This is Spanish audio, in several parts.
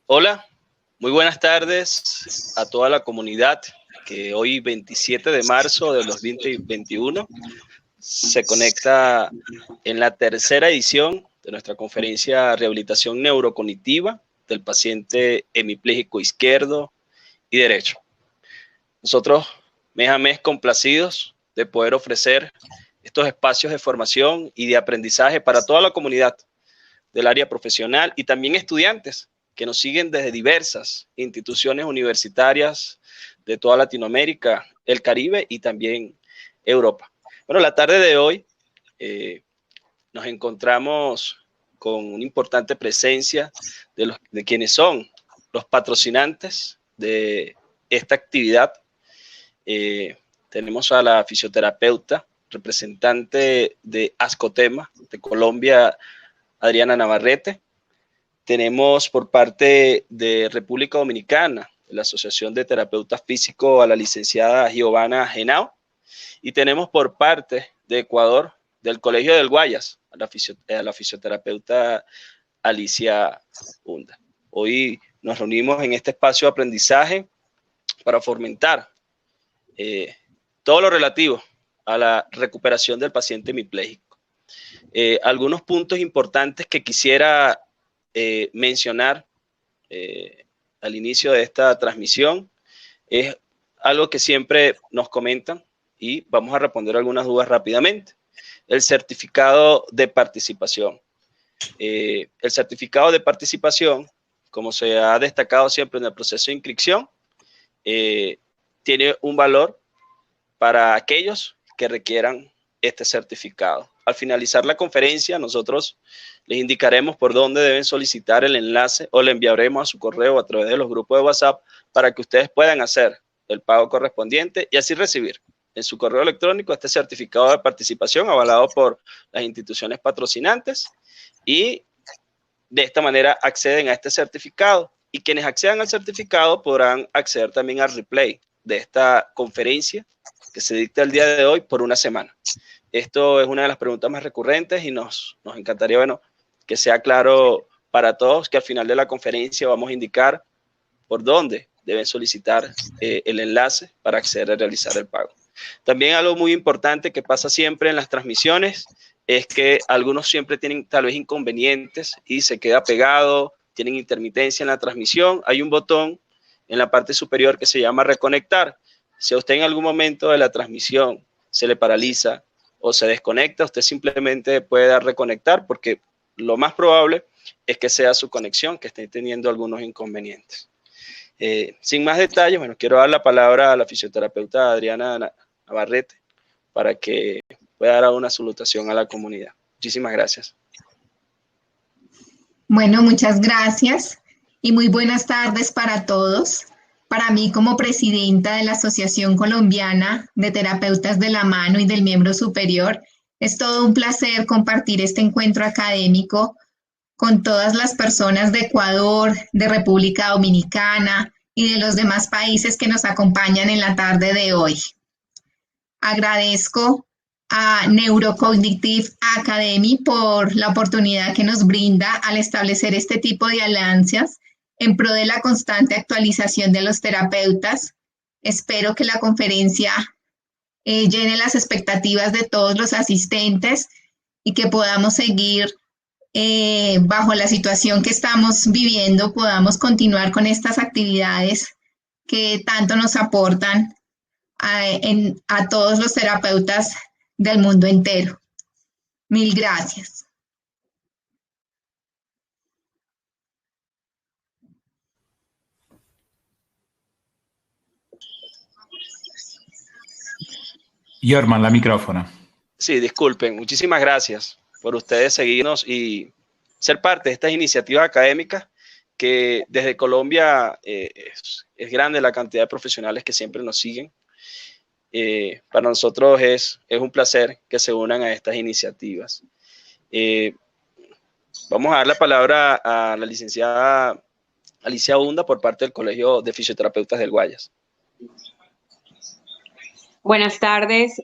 Hola, muy buenas tardes a toda la comunidad que hoy 27 de marzo de 2021 se conecta en la tercera edición de nuestra conferencia Rehabilitación Neurocognitiva del paciente hemipléjico izquierdo y derecho. Nosotros mes a mes complacidos de poder ofrecer estos espacios de formación y de aprendizaje para toda la comunidad del área profesional y también estudiantes que nos siguen desde diversas instituciones universitarias de toda Latinoamérica, el Caribe y también Europa. Bueno, la tarde de hoy nos encontramos con una importante presencia de quienes son los patrocinantes de esta actividad. Tenemos a la fisioterapeuta, representante de Ascotema de Colombia, Adriana Navarrete. Tenemos por parte de República Dominicana, la Asociación de Terapeutas Físicos, a la licenciada Giovanna Henao. Y tenemos por parte de Ecuador, del Colegio del Guayas, a la fisioterapeuta Alicia Hunda. Hoy nos reunimos en este espacio de aprendizaje para fomentar todo lo relativo a la recuperación del paciente hemipléjico. Algunos puntos importantes que quisiera mencionar al inicio de esta transmisión es algo que siempre nos comentan y vamos a responder algunas dudas rápidamente. El certificado de participación. El certificado de participación, como se ha destacado siempre en el proceso de inscripción, tiene un valor para aquellos que requieran este certificado. Al finalizar la conferencia, nosotros les indicaremos por dónde deben solicitar el enlace o le enviaremos a su correo a través de los grupos de WhatsApp para que ustedes puedan hacer el pago correspondiente y así recibir en su correo electrónico este certificado de participación avalado por las instituciones patrocinantes y de esta manera acceden a este certificado y quienes accedan al certificado podrán acceder también al replay de esta conferencia que se dicta el día de hoy por una semana. Esto es una de las preguntas más recurrentes y nos encantaría, bueno, que sea claro para todos que al final de la conferencia vamos a indicar por dónde deben solicitar el enlace para acceder a realizar el pago. También algo muy importante que pasa siempre en las transmisiones es que algunos siempre tienen tal vez inconvenientes y se queda pegado, tienen intermitencia en la transmisión. Hay un botón en la parte superior que se llama reconectar. Si a usted en algún momento de la transmisión se le paraliza o se desconecta, usted simplemente puede dar reconectar porque lo más probable es que sea su conexión que esté teniendo algunos inconvenientes. Sin más detalles, bueno, quiero dar la palabra a la fisioterapeuta Adriana Navarrete para que pueda dar una salutación a la comunidad. Muchísimas gracias. Bueno, muchas gracias y muy buenas tardes para todos. Para mí, como presidenta de la Asociación Colombiana de Terapeutas de la Mano y del Miembro Superior, es todo un placer compartir este encuentro académico con todas las personas de Ecuador, de República Dominicana y de los demás países que nos acompañan en la tarde de hoy. Agradezco a Neurocognitive Academy por la oportunidad que nos brinda al establecer este tipo de alianzas en pro de la constante actualización de los terapeutas. Espero que la conferencia llene las expectativas de todos los asistentes y que podamos seguir bajo la situación que estamos viviendo, podamos continuar con estas actividades que tanto nos aportan a todos los terapeutas del mundo entero. Mil gracias. Yorman, la micrófono. Sí, disculpen. Muchísimas gracias por ustedes seguirnos y ser parte de estas iniciativas académicas que desde Colombia es grande la cantidad de profesionales que siempre nos siguen. Para nosotros es un placer que se unan a estas iniciativas. Vamos a dar la palabra a la licenciada Alicia Hunda por parte del Colegio de Fisioterapeutas del Guayas. Buenas tardes,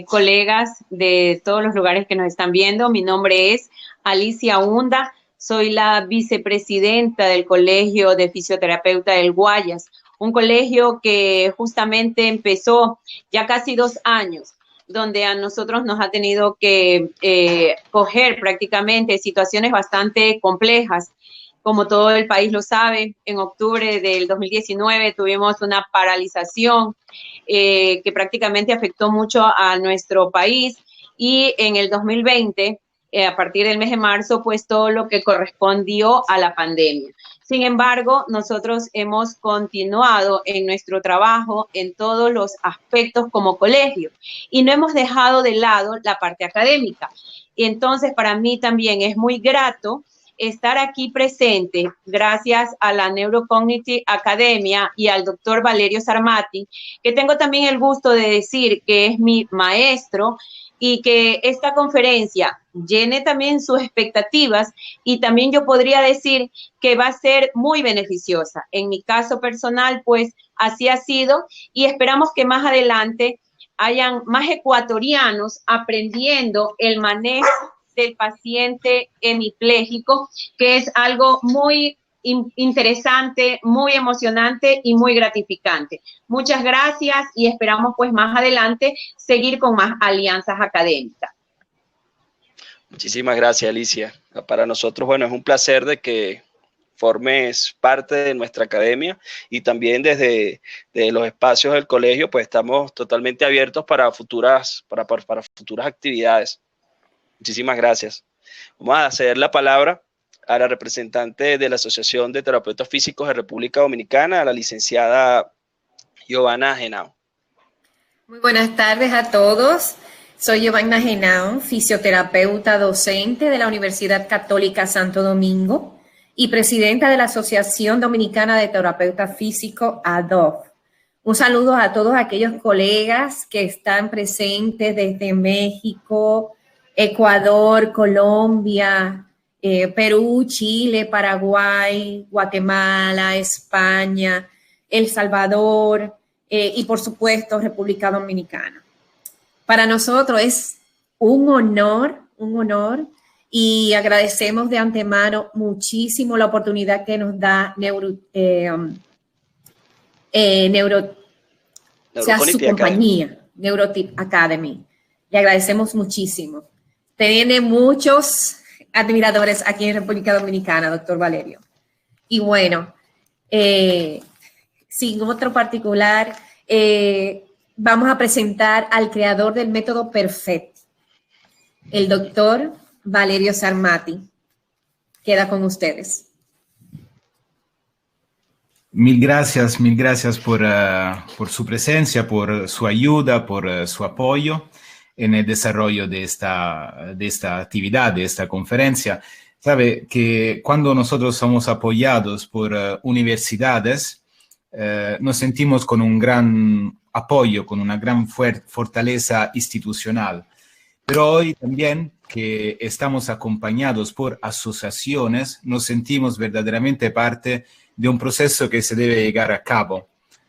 colegas de todos los lugares que nos están viendo. Mi nombre es Alicia Hunda, Soy la vicepresidenta del Colegio de Fisioterapeutas del Guayas, un colegio que justamente empezó ya casi 2 años, donde a nosotros nos ha tenido que coger prácticamente situaciones bastante complejas. Como todo el país lo sabe, en octubre del 2019 tuvimos una paralización que prácticamente afectó mucho a nuestro país, y en el 2020, a partir del mes de marzo, pues todo lo que correspondió a la pandemia. Sin embargo, nosotros hemos continuado en nuestro trabajo en todos los aspectos como colegio y no hemos dejado de lado la parte académica. Y entonces para mí también es muy grato estar aquí presente gracias a la Neurocognitive Academia y al doctor Valerio Sarmati, que tengo también el gusto de decir que es mi maestro, y que esta conferencia llene también sus expectativas, y también yo podría decir que va a ser muy beneficiosa. En mi caso personal, pues así ha sido, y esperamos que más adelante hayan más ecuatorianos aprendiendo el manejo del paciente hemipléjico, que es algo muy interesante, muy emocionante y muy gratificante. Muchas gracias y esperamos pues más adelante seguir con más alianzas académicas. Muchísimas gracias, Alicia. Para nosotros, bueno, es un placer de que formes parte de nuestra academia, y también desde los espacios del colegio, pues estamos totalmente abiertos para futuras actividades. Muchísimas gracias. Vamos a ceder la palabra a la representante de la Asociación de Terapeutas Físicos de República Dominicana, a la licenciada Giovanna Henao. Muy buenas tardes a todos. Soy Giovanna Henao, fisioterapeuta docente de la Universidad Católica Santo Domingo y presidenta de la Asociación Dominicana de Terapeutas Físicos, ADOF. Un saludo a todos aquellos colegas que están presentes desde México, Ecuador, Colombia, Perú, Chile, Paraguay, Guatemala, España, El Salvador y, por supuesto, República Dominicana. Para nosotros es un honor, y agradecemos de antemano muchísimo la oportunidad que nos da su compañía, Neurotip Academy. Le agradecemos muchísimo. Tiene muchos admiradores aquí en República Dominicana, doctor Valerio. Y bueno, sin otro particular, vamos a presentar al creador del método PERFECT, el doctor Valerio Sarmati. Queda con ustedes. Mil gracias por su presencia, por su ayuda, por su apoyo en el desarrollo de esta actividad, de esta conferencia. Sabe que cuando nosotros somos apoyados por universidades, nos sentimos con un gran apoyo, con una gran fortaleza institucional. Pero hoy también que estamos acompañados por asociaciones, nos sentimos verdaderamente parte de un proceso que se debe llevar a cabo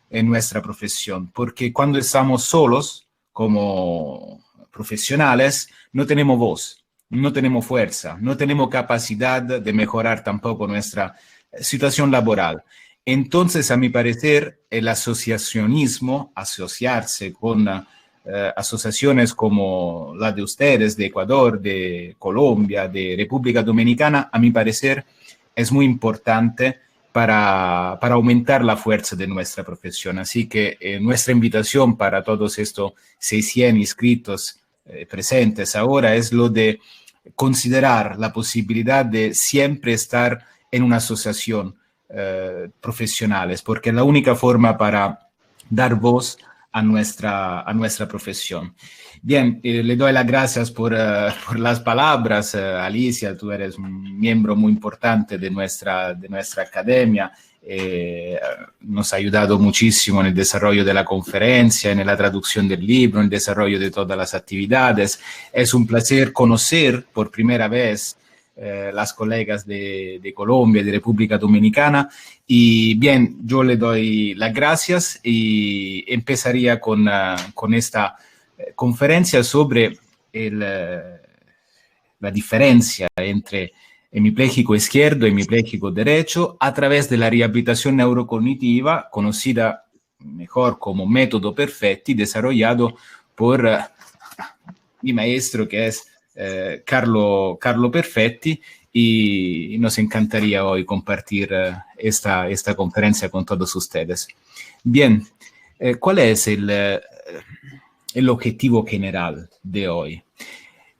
en nuestra profesión, porque cuando estamos solos como profesionales no tenemos voz, no tenemos fuerza, no tenemos capacidad de mejorar tampoco nuestra situación laboral. Entonces, a mi parecer, el asociacionismo, asociarse con asociaciones como la de ustedes, de Ecuador, de Colombia, de República Dominicana, a mi parecer, es muy importante para aumentar la fuerza de nuestra profesión. Así que nuestra invitación para todos estos 600 inscritos presentes ahora es lo de considerar la posibilidad de siempre estar en una asociación profesionales, porque es la única forma para dar voz a nuestra profesión. Bien, le doy las gracias por las palabras. Alicia, tú eres un miembro muy importante de nuestra academia. Nos ha ayudado muchísimo en el desarrollo de la conferencia, en la traducción del libro, en el desarrollo de todas las actividades. Es un placer conocer por primera vez las colegas de Colombia, de República Dominicana. Y bien, yo le doy las gracias y empezaría con esta conferencia sobre la diferencia entre hemipléjico izquierdo, hemipléjico derecho, a través de la rehabilitación neurocognitiva, conocida mejor como método Perfetti, desarrollado por mi maestro, que es Carlo Perfetti, y nos encantaría hoy compartir esta conferencia con todos ustedes. Bien, ¿cuál es el objetivo general de hoy?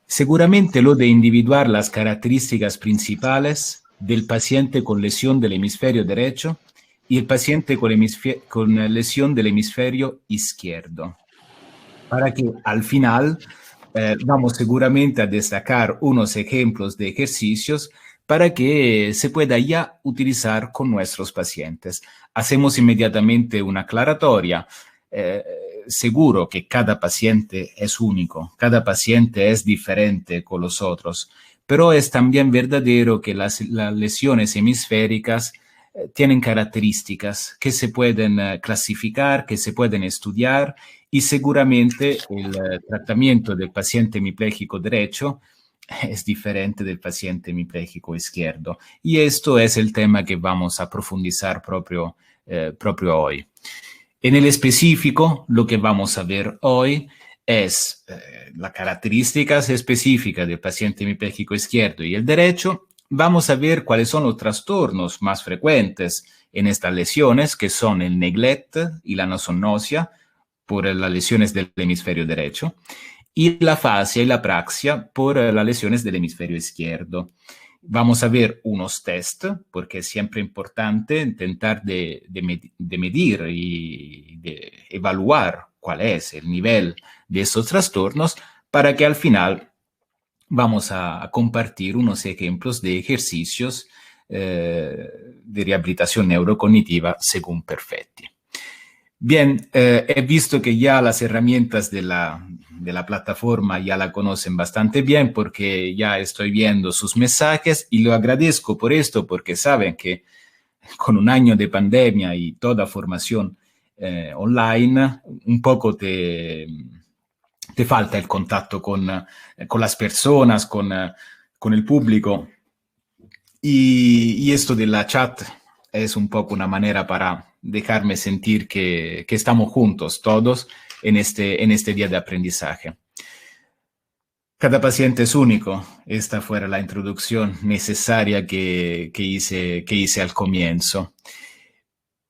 Seguramente lo de individuar las características principales del paciente con lesión del hemisferio derecho y el paciente con lesión del hemisferio izquierdo, para que al final vamos seguramente a destacar unos ejemplos de ejercicios para que se pueda ya utilizar con nuestros pacientes. Hacemos inmediatamente una aclaratoria. Seguro que cada paciente es único, cada paciente es diferente con los otros, pero es también verdadero que las lesiones hemisféricas tienen características que se pueden clasificar, que se pueden estudiar, y seguramente el tratamiento del paciente hemipléjico derecho es diferente del paciente hemipléjico izquierdo. Y esto es el tema que vamos a profundizar proprio hoy. En el específico, lo que vamos a ver hoy es las características específicas del paciente hemipléjico izquierdo y el derecho. Vamos a ver cuáles son los trastornos más frecuentes en estas lesiones, que son el neglect y la anosognosia por las lesiones del hemisferio derecho, y la afasia y la apraxia por las lesiones del hemisferio izquierdo. Vamos a ver unos test, porque es siempre importante intentar de medir y de evaluar cuál es el nivel de esos trastornos, para que al final vamos a compartir unos ejemplos de ejercicios de rehabilitación neurocognitiva según Perfetti. Bien, he visto que ya las herramientas de la plataforma ya la conocen bastante bien, porque ya estoy viendo sus mensajes y lo agradezco por esto, porque saben que con un año de pandemia y toda formación online, un poco te falta el contacto con las personas, con el público, y esto de la chat es un poco una manera para dejarme sentir que estamos juntos todos en este día de aprendizaje. Cada paciente es único. Esta fue la introducción necesaria que hice al comienzo.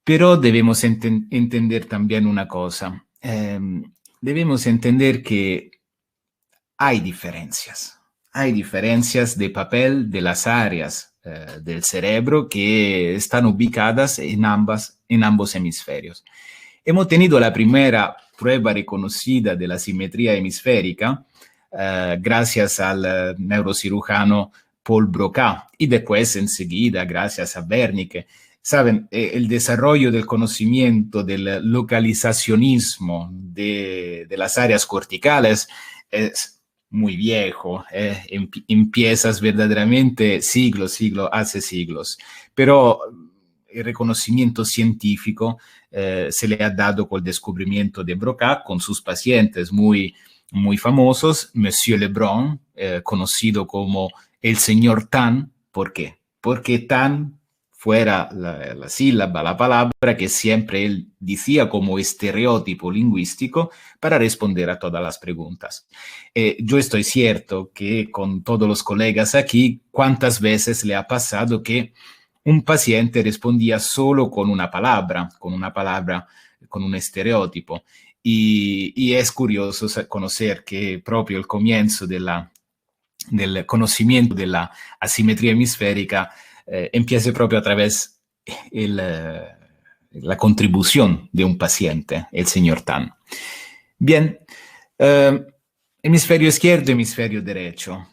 Pero debemos entender también una cosa. Debemos entender que hay diferencias. Hay diferencias de papel de las áreas del cerebro que están ubicadas en ambos hemisferios. Hemos tenido la primera prueba reconocida de la simetría hemisférica gracias al neurocirujano Paul Broca, y después enseguida gracias a Wernicke. Saben, el desarrollo del conocimiento del localizacionismo de las áreas corticales es muy viejo, empiezas verdaderamente hace siglos, pero el reconocimiento científico se le ha dado con el descubrimiento de Broca con sus pacientes muy, muy famosos, Monsieur Lebrun, conocido como el señor Tan. ¿Por qué? Porque Tan fuera la sílaba, la palabra que siempre él decía como estereotipo lingüístico para responder a todas las preguntas. Yo estoy cierto que con todos los colegas aquí, ¿cuántas veces le ha pasado que un paciente respondía solo con una palabra, con un estereotipo? Y es curioso conocer que proprio el comienzo del conocimiento de la asimetría hemisférica empieza proprio a través de la contribución de un paciente, el señor Tan. Bien, hemisferio izquierdo, hemisferio derecho.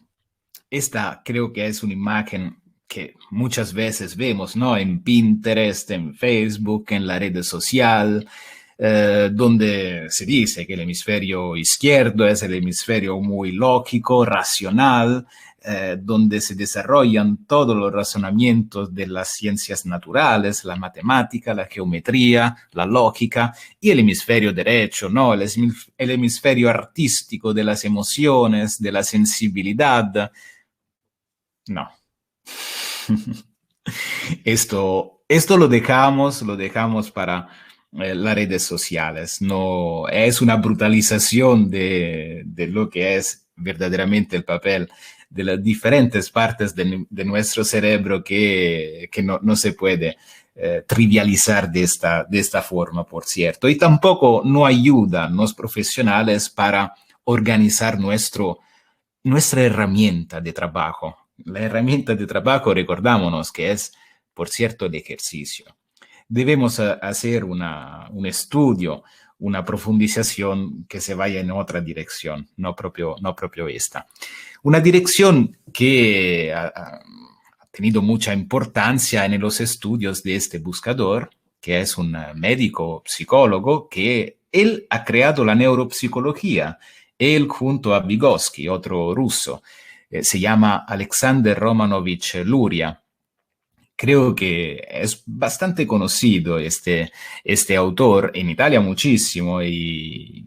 Esta creo que es una imagen que muchas veces vemos, ¿no? En Pinterest, en Facebook, en la red social, donde se dice que el hemisferio izquierdo es el hemisferio muy lógico, racional, donde se desarrollan todos los razonamientos de las ciencias naturales, la matemática, la geometría, la lógica, y el hemisferio derecho, ¿no? El hemisferio artístico de las emociones, de la sensibilidad. No. Esto lo dejamos para las redes sociales. No es una brutalización de lo que es verdaderamente el papel de las diferentes partes de nuestro cerebro que no se puede trivializar de esta forma, por cierto. Y tampoco no ayudan los profesionales para organizar nuestra herramienta de trabajo. La herramienta de trabajo, recordámonos que es, por cierto, el ejercicio. Debemos hacer un estudio, una profundización que se vaya en otra dirección, no propio esta. Una dirección que ha tenido mucha importancia en los estudios de este buscador, que es un médico psicólogo, que él ha creado la neuropsicología, él junto a Vygotsky, otro ruso, se llama Alexander Romanovich Luria. Creo que es bastante conocido este autor, en Italia muchísimo y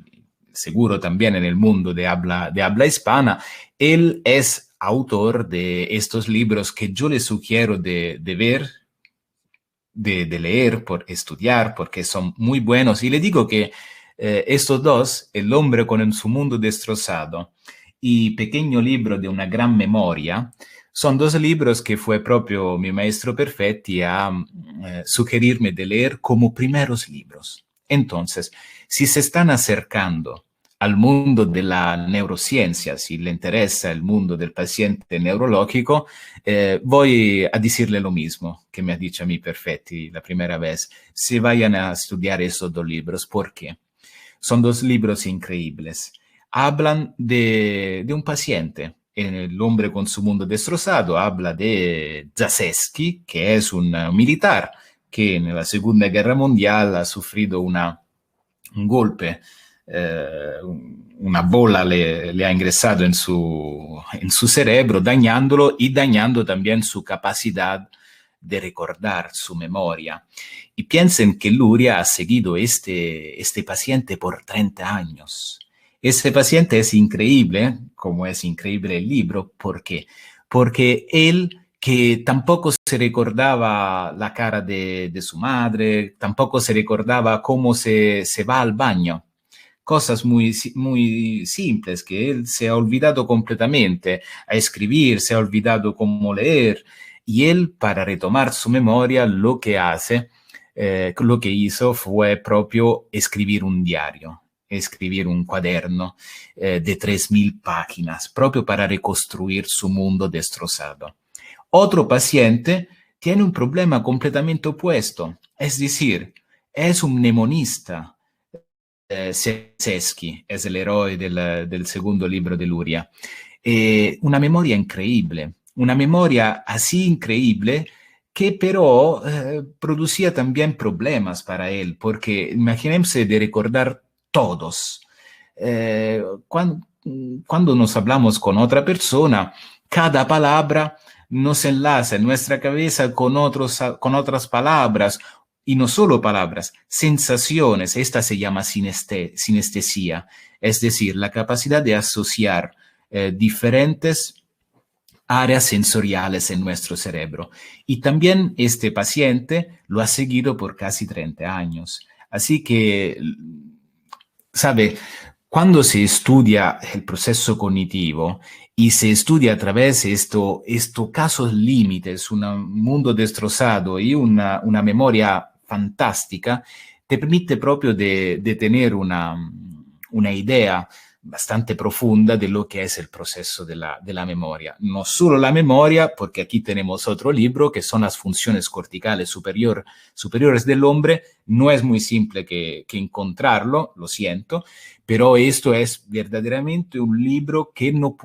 seguro también en el mundo de habla hispana. Él es autor de estos libros que yo le sugiero de ver, de leer, por estudiar, porque son muy buenos. Y le digo que estos dos, El hombre con su mundo destrozado y Pequeño libro de una gran memoria, son dos libros que fue propio mi maestro Perfetti a sugerirme de leer como primeros libros. Entonces, si se están acercando al mundo de la neurociencia, si le interesa el mundo del paciente neurológico, voy a decirle lo mismo que me ha dicho a mí Perfetti la primera vez. Se vayan a estudiar esos dos libros. ¿Por qué? Son dos libros increíbles. Hablan de un paciente. En El hombre con su mundo destrozado habla de Zasesky, que es un militar que en la Segunda Guerra Mundial ha sufrido un golpe, una bola le ha ingresado en su cerebro, dañándolo y dañando también su capacidad de recordar, su memoria. Y piensen que Luria ha seguido este paciente por 30 años. Ese paciente es increíble, como es increíble el libro. ¿Por qué? Porque él, que tampoco se recordaba la cara de su madre, tampoco se recordaba cómo se va al baño. Cosas muy, muy simples que él se ha olvidado completamente. A escribir, se ha olvidado cómo leer. Y él, para retomar su memoria, lo que hizo fue propio escribir un diario. Escribir un cuaderno de 3.000 páginas, propio para reconstruir su mundo destrozado. Otro paciente tiene un problema completamente opuesto, es decir, es un mnemonista. Zasesky es el héroe del segundo libro de Luria. Una memoria increíble, una memoria así increíble que pero producía también problemas para él, porque imagínense de recordar todos. Cuando nos hablamos con otra persona, cada palabra nos enlaza en nuestra cabeza con otras palabras, y no solo palabras, sensaciones. Esta se llama sinestesia, es decir, la capacidad de asociar diferentes áreas sensoriales en nuestro cerebro. Y también este paciente lo ha seguido por casi 30 años. Así que sabe, cuando se estudia el proceso cognitivo y se estudia a través de estos casos límites, un mundo destrozado y una memoria fantástica, te permite propio de tener una idea bastante profunda de lo que es el proceso de la memoria. No solo la memoria, porque aquí tenemos otro libro que son las funciones corticales superiores del hombre. No es muy simple que encontrarlo, lo siento, pero esto es verdaderamente un libro que no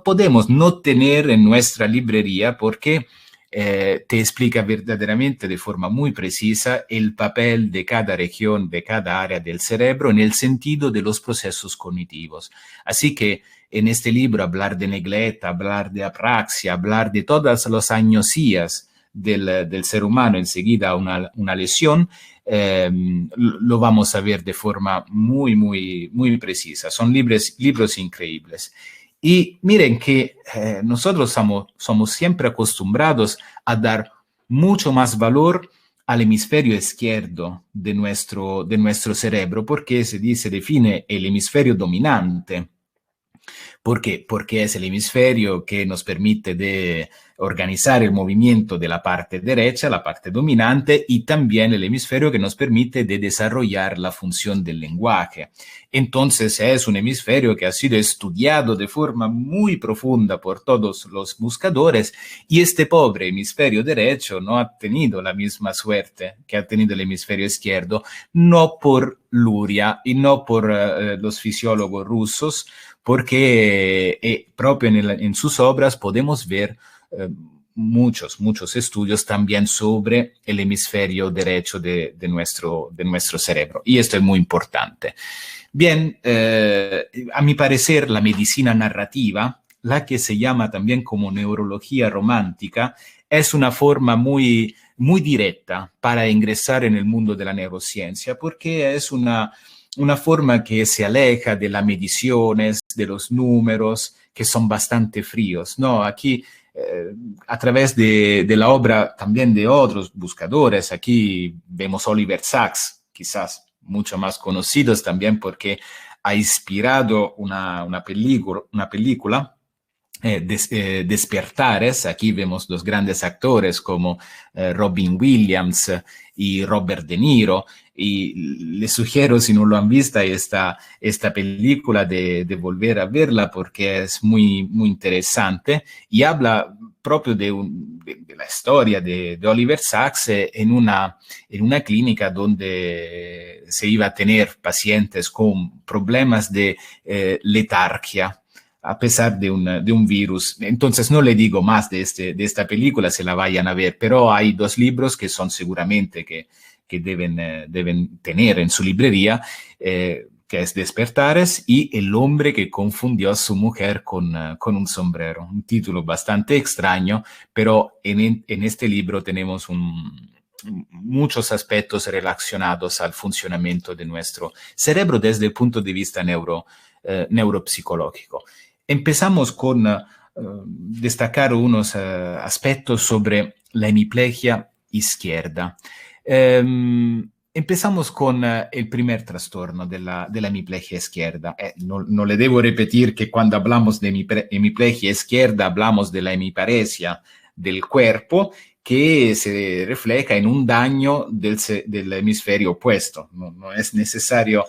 podemos no tener en nuestra librería, porque te explica verdaderamente de forma muy precisa el papel de cada región, de cada área del cerebro en el sentido de los procesos cognitivos. Así que en este libro hablar de negletta, hablar de apraxia, hablar de todas las agnosías del ser humano enseguida una lesión, lo vamos a ver de forma muy, muy, muy precisa. Son libros increíbles. Y miren que nosotros somos siempre acostumbrados a dar mucho más valor al hemisferio izquierdo de nuestro cerebro, porque se define el hemisferio dominante. ¿Por qué? Porque es el hemisferio que nos permite de organizar el movimiento de la parte derecha, la parte dominante, y también el hemisferio que nos permite de desarrollar la función del lenguaje. Entonces es un hemisferio que ha sido estudiado de forma muy profunda por todos los buscadores, y este pobre hemisferio derecho no ha tenido la misma suerte que ha tenido el hemisferio izquierdo, no por Luria y no por los fisiólogos rusos, porque propio en sus obras podemos ver muchos estudios también sobre el hemisferio derecho de nuestro cerebro. Y esto es muy importante. Bien, a mi parecer, la medicina narrativa, la que se llama también como neurología romántica, es una forma muy directa para ingresar en el mundo de la neurociencia, porque es una forma que se aleja de las mediciones, de los números, que son bastante fríos, ¿no? Aquí, a través de la obra también de otros buscadores, aquí vemos Oliver Sacks, quizás mucho más conocidos también porque ha inspirado una película, Despertares. Aquí vemos los grandes actores como Robin Williams y Robert De Niro, y les sugiero, si no lo han visto, esta película de volver a verla porque es muy interesante y habla proprio de la historia de Oliver Sacks en una clínica donde se iba a tener pacientes con problemas de letargia a pesar de un virus. Entonces no le digo más de esta película, se la vayan a ver, pero hay 2 libros que son seguramente que deben tener en su librería, que es Despertares y El hombre que confundió a su mujer con un sombrero. Un título bastante extraño, pero en este libro tenemos muchos aspectos relacionados al funcionamiento de nuestro cerebro desde el punto de vista neuropsicológico. Empezamos con destacar unos aspectos sobre la hemiplegia izquierda. Empezamos con el primer trastorno de la hemiplegia izquierda. No le debo repetir que cuando hablamos de hemiplegia izquierda hablamos de la hemiparesia del cuerpo que se refleja en un daño del hemisferio opuesto. No es necesario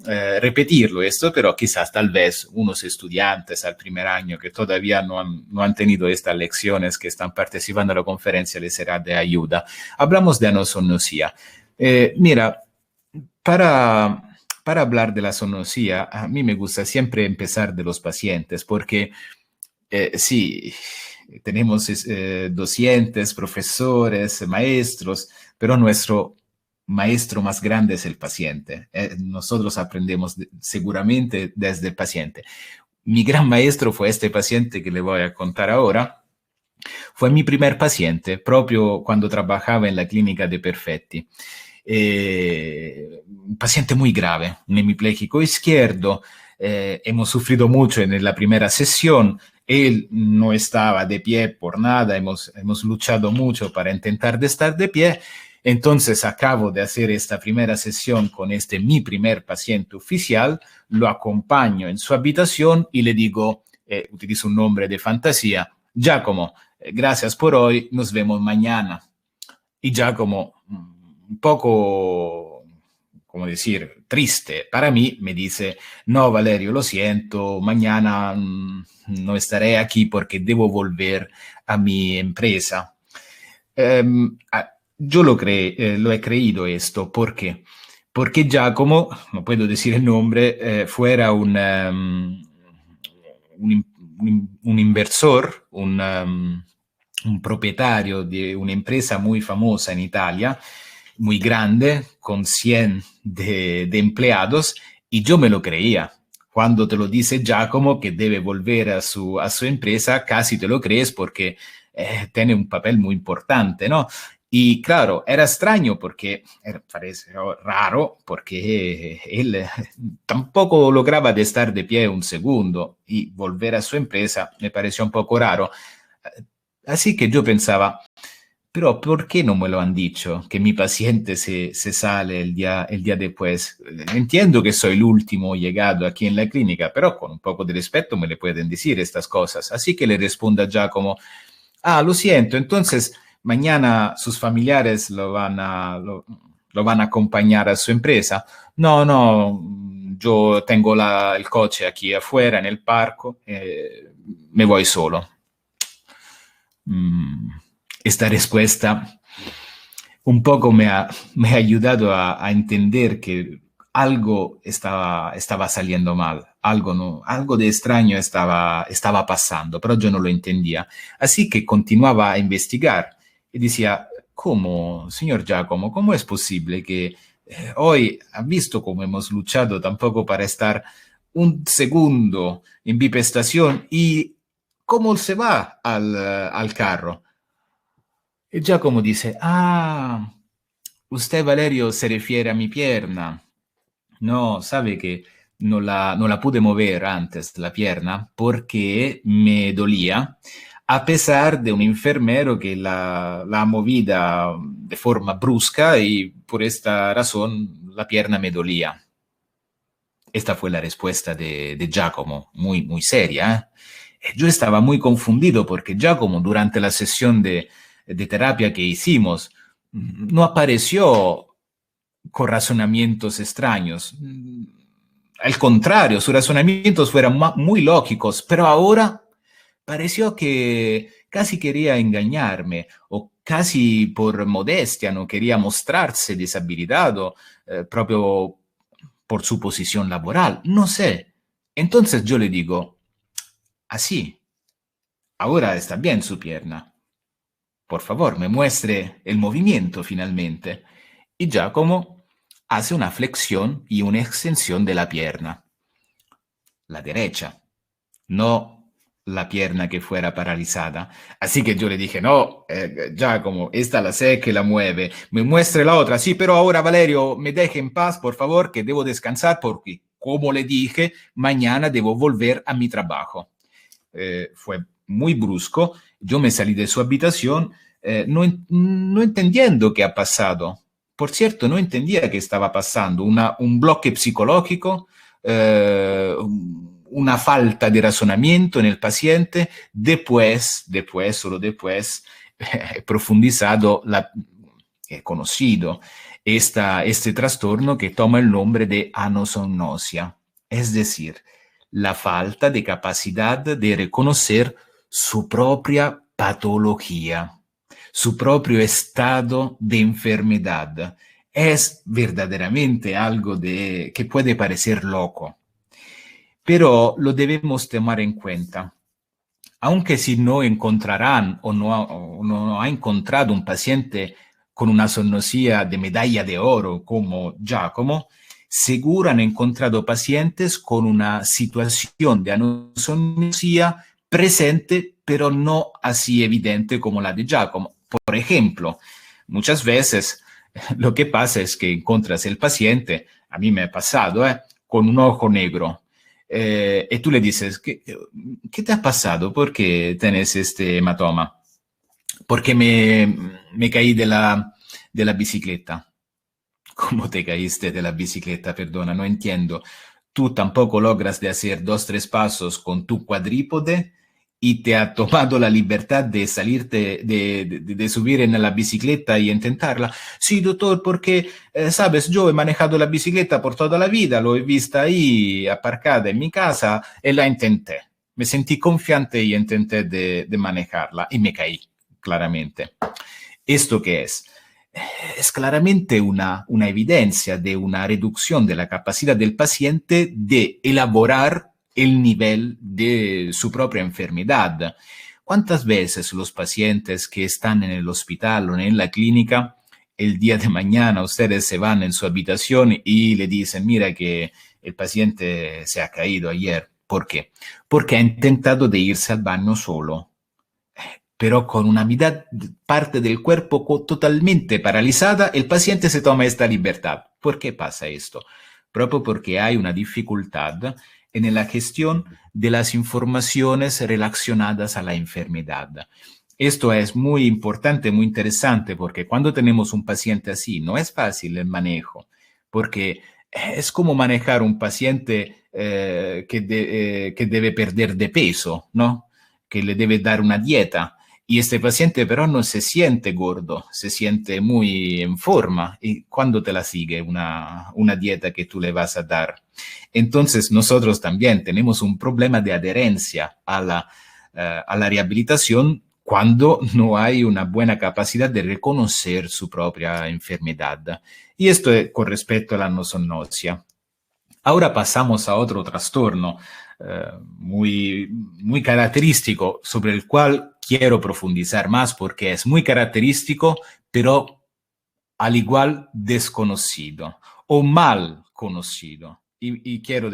repetirlo esto, pero quizás tal vez unos estudiantes al primer año que todavía no han tenido estas lecciones, que están participando en la conferencia, les será de ayuda. Hablamos de anosognosía. Mira, para hablar de la zoonosía, a mí me gusta siempre empezar de los pacientes, porque sí, tenemos docentes, profesores, maestros, pero nuestro maestro más grande es el paciente. Nosotros aprendemos seguramente desde el paciente. Mi gran maestro fue este paciente que le voy a contar ahora. Fue mi primer paciente, proprio cuando trabajaba en la clínica de Perfetti. Un paciente muy grave, un hemipléjico izquierdo. Hemos sufrido mucho en la primera sesión. Él no estaba de pie por nada. Hemos luchado mucho para intentar de estar de pie. Entonces acabo de hacer esta primera sesión con mi primer paciente oficial, lo acompaño en su habitación y le digo, utilizo un nombre de fantasía, Giacomo, gracias por hoy, nos vemos mañana. Y Giacomo, un poco, como decir, triste para mí, me dice, no, Valerio, lo siento, mañana no estaré aquí porque debo volver a mi empresa. Yo lo he creído esto. ¿Por qué? Porque Giacomo, no puedo decir el nombre, fuera un inversor, un propietario de una empresa muy famosa en Italia, muy grande, con 100 de empleados, y yo me lo creía. Cuando te lo dice Giacomo que debe volver a su empresa, casi te lo crees porque tiene un papel muy importante, ¿no? Y claro, era extraño porque parece raro, porque él tampoco lograba de estar de pie un segundo y volver a su empresa me pareció un poco raro. Así que yo pensaba, pero ¿por qué no me lo han dicho? Que mi paciente se sale el día después. Entiendo que soy el último llegado aquí en la clínica, pero con un poco de respeto me le pueden decir estas cosas. Así que le respondo a Giacomo, lo siento, entonces mañana sus familiares lo van a acompañar a su empresa. No, yo tengo el coche aquí afuera en el parco, me voy solo. Esta respuesta un poco me ha ayudado a entender que algo estaba saliendo mal, algo de extraño estaba pasando, pero yo no lo entendía. Así que continuaba a investigar y decía, ¿cómo, señor Giacomo, cómo es posible que hoy ha visto cómo hemos luchado tampoco para estar un segundo en bipestación y cómo se va al carro? Y Giacomo dice, usted, Valerio, se refiere a mi pierna. No, sabe que no la pude mover antes, la pierna, porque me dolía, a pesar de un enfermero que la ha movida de forma brusca y por esta razón la pierna me dolía. Esta fue la respuesta de Giacomo, muy, muy seria. Yo estaba muy confundido porque Giacomo, durante la sesión de terapia que hicimos, no apareció con razonamientos extraños. Al contrario, sus razonamientos fueron muy lógicos, pero ahora pareció que casi quería engañarme o casi por modestia no quería mostrarse deshabilitado proprio por su posición laboral. No sé. Entonces yo le digo, así, ahora está bien su pierna. Por favor, me muestre el movimiento finalmente. Y Giacomo hace una flexión y una extensión de la pierna. La derecha, no la pierna que fuera paralizada. Así que yo le dije, no, Giacomo, esta la sé que la mueve. Me muestre la otra. Sí, pero ahora, Valerio, me deje en paz, por favor, que debo descansar porque, como le dije, mañana debo volver a mi trabajo. Fue muy brusco. Yo me salí de su habitación no entendiendo qué ha pasado. Por cierto, no entendía qué estaba pasando. Un bloque psicológico, una falta de razonamiento en el paciente. Después, solo después, he profundizado, he conocido este trastorno que toma el nombre de anosognosia. Es decir, la falta de capacidad de reconocer su propia patología, su propio estado de enfermedad. Es verdaderamente algo que puede parecer loco, pero lo debemos tomar en cuenta. Aunque si no encontrarán o no ha encontrado un paciente con una anosognosia de medalla de oro como Giacomo, seguro han encontrado pacientes con una situación de anosognosia presente, pero no así evidente como la de Giacomo. Por ejemplo, muchas veces lo que pasa es que encuentras el paciente, a mí me ha pasado, con un ojo negro. Y tú le dices, ¿qué te ha pasado? ¿Por qué tienes este hematoma? Porque me caí de la bicicleta. ¿Cómo te caíste de la bicicleta? Perdona, no entiendo. Tú tampoco logras de hacer 2-3 pasos con tu cuadrípode y te ha tomado la libertad de salirte, de subir en la bicicleta y intentarla. Sí, doctor, porque, sabes, yo he manejado la bicicleta por toda la vida, lo he visto ahí aparcada en mi casa y la intenté. Me sentí confiante y intenté de manejarla y me caí, claramente. ¿Esto qué es? Es claramente una evidencia de una reducción de la capacidad del paciente de elaborar el nivel de su propia enfermedad. ¿Cuántas veces los pacientes que están en el hospital o en la clínica, el día de mañana ustedes se van en su habitación y le dicen, mira que el paciente se ha caído ayer? ¿Por qué? Porque ha intentado de irse al baño solo. pero con una mitad parte del cuerpo totalmente paralizada, el paciente se toma esta libertad. ¿Por qué pasa esto? Proprio porque hay una dificultad en la gestión de las informaciones relacionadas a la enfermedad. Esto es muy importante, muy interesante, porque cuando tenemos un paciente así, no es fácil el manejo, porque es como manejar un paciente que debe perder de peso, ¿no? Que le debe dar una dieta. Y este paciente pero no se siente gordo, se siente muy en forma. ¿Y cuándo te la sigue una dieta que tú le vas a dar? Entonces nosotros también tenemos un problema de adherencia a la rehabilitación cuando no hay una buena capacidad de reconocer su propia enfermedad. Y esto es con respecto a la nosonosia. Ahora pasamos a otro trastorno muy, muy característico, sobre el cual quiero profundizar más porque es muy característico, pero al igual desconocido o mal conocido. Y quiero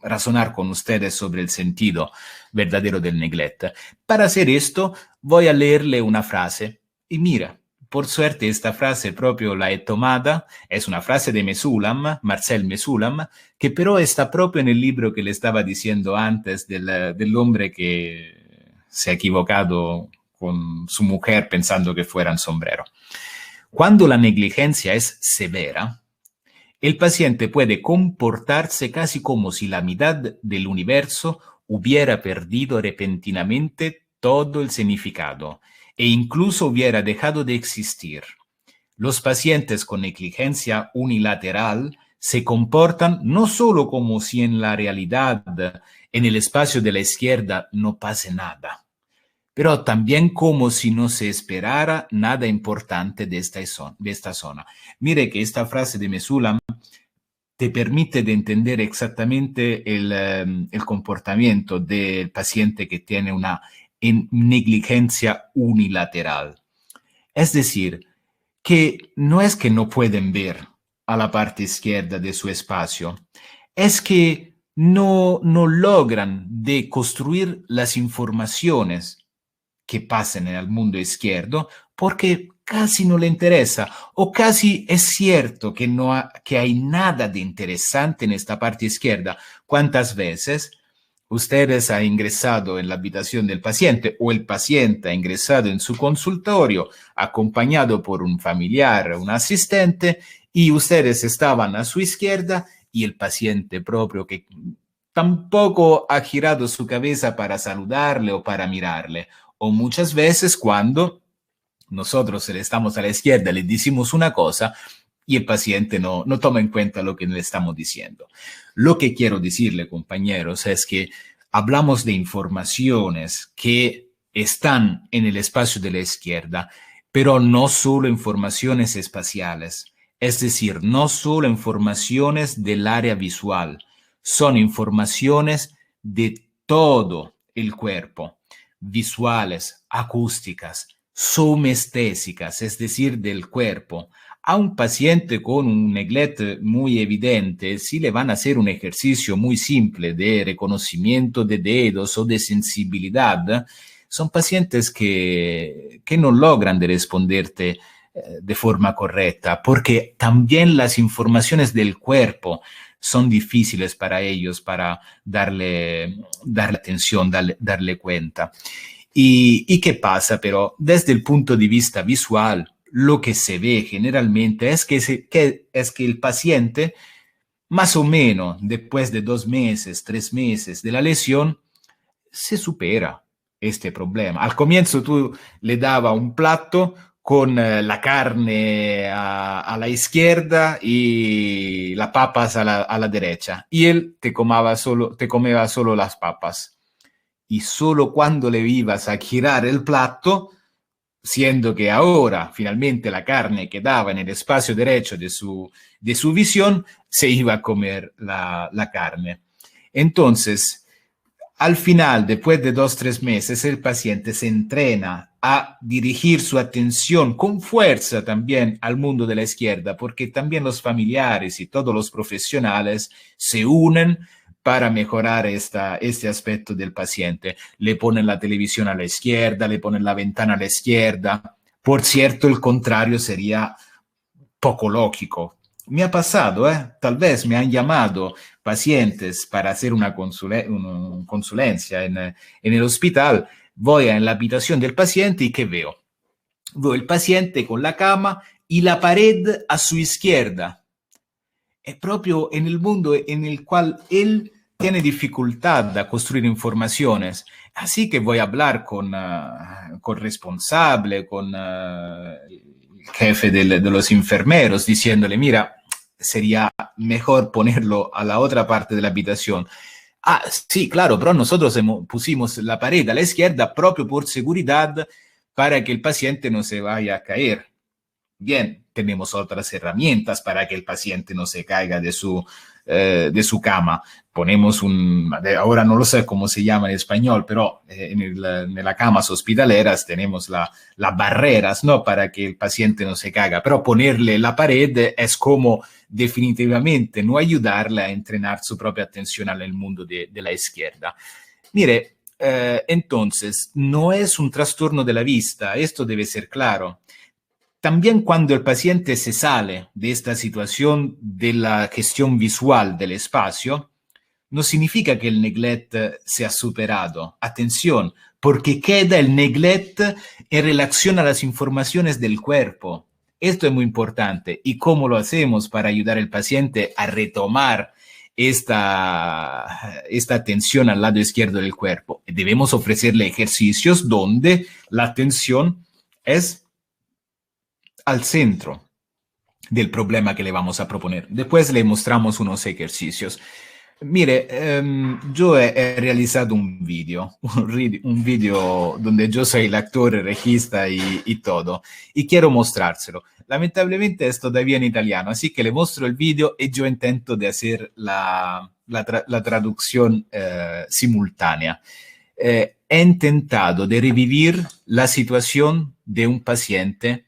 razonar con ustedes sobre el sentido verdadero del neglect. Para hacer esto, voy a leerle una frase. Y mira, por suerte esta frase proprio la he tomada, es una frase de Mesulam, Marcel Mesulam, que pero está propio en el libro que le estaba diciendo antes del hombre que se ha equivocado con su mujer pensando que fuera un sombrero. Cuando la negligencia es severa, el paciente puede comportarse casi como si la mitad del universo hubiera perdido repentinamente todo el significado e incluso hubiera dejado de existir. Los pacientes con negligencia unilateral se comportan no solo como si en la realidad, en el espacio de la izquierda, no pase nada, pero también como si no se esperara nada importante de esta zona. Mire que esta frase de Mesulam te permite de entender exactamente el comportamiento del paciente que tiene una negligencia unilateral. Es decir, que no es que no pueden ver a la parte izquierda de su espacio, es que no logran de construir las informaciones que pasen en el mundo izquierdo porque casi no le interesa o casi es cierto que que hay nada de interesante en esta parte izquierda. ¿Cuántas veces ustedes han ingresado en la habitación del paciente o el paciente ha ingresado en su consultorio acompañado por un familiar, un asistente, y ustedes estaban a su izquierda y el paciente propio que tampoco ha girado su cabeza para saludarle o para mirarle? O muchas veces cuando nosotros le estamos a la izquierda, le decimos una cosa y el paciente no toma en cuenta lo que le estamos diciendo. Lo que quiero decirle, compañeros, es que hablamos de informaciones que están en el espacio de la izquierda, pero no solo informaciones espaciales, es decir, no solo informaciones del área visual, son informaciones de todo el cuerpo, visuales, acústicas, somestésicas, es decir, del cuerpo. A un paciente con un neglect muy evidente, si le van a hacer un ejercicio muy simple de reconocimiento de dedos o de sensibilidad, son pacientes que no logran de responderte de forma correcta, porque también las informaciones del cuerpo son difíciles para ellos para darle atención, darle cuenta. ¿Y qué pasa? Pero desde el punto de vista visual, lo que se ve generalmente es que el paciente, más o menos después de 2 meses, 3 meses de la lesión, se supera este problema. Al comienzo tú le dabas un plato con la carne a la izquierda y las papas a la derecha. Y él te comeva solo las papas. Y solo cuando le ibas a girar el plato, siendo que ahora finalmente la carne quedaba en el espacio derecho de su visión, se iba a comer la carne. Entonces, al final, después de 2-3 meses, el paciente se entrena a dirigir su atención con fuerza también al mundo de la izquierda, porque también los familiares y todos los profesionales se unen para mejorar este aspecto del paciente. Le ponen la televisión a la izquierda, le ponen la ventana a la izquierda. Por cierto, el contrario sería poco lógico. Me ha pasado, tal vez me han llamado pacientes para hacer una consulencia en el hospital. Voy a la habitación del paciente y ¿qué veo? Veo el paciente con la cama y la pared a su izquierda. Es proprio en el mundo en el cual él tiene dificultad a construir informaciones. Así que voy a hablar con responsable, con el jefe de los enfermeros, diciéndole, mira, sería mejor ponerlo a la otra parte de la habitación. Ah, sí, claro, pero nosotros pusimos la pared a la izquierda proprio por seguridad para que el paciente no se vaya a caer. Bien, tenemos otras herramientas para que el paciente no se caiga de su cama. Ponemos ahora no lo sé cómo se llama en español, pero en las camas hospitaleras tenemos las barreras, ¿no? Para que el paciente no se caiga. Pero ponerle la pared es como definitivamente no ayudarle a entrenar su propia atención al mundo de la izquierda. Mire, entonces, no es un trastorno de la vista, esto debe ser claro. También cuando el paciente se sale de esta situación de la gestión visual del espacio, no significa que el neglect se ha superado. Atención, porque queda el neglect en relación a las informaciones del cuerpo. Esto es muy importante. ¿Y cómo lo hacemos para ayudar al paciente a retomar esta atención al lado izquierdo del cuerpo? Debemos ofrecerle ejercicios donde la atención es al centro del problema que le vamos a proponer. Después le mostramos unos ejercicios. Mire, yo he realizado un video donde yo soy el actor, el regista y todo, y quiero mostrárselo. Lamentablemente es todavía en italiano, así que le muestro el video y yo intento de hacer la traducción simultánea. He intentado de revivir la situación de un paciente.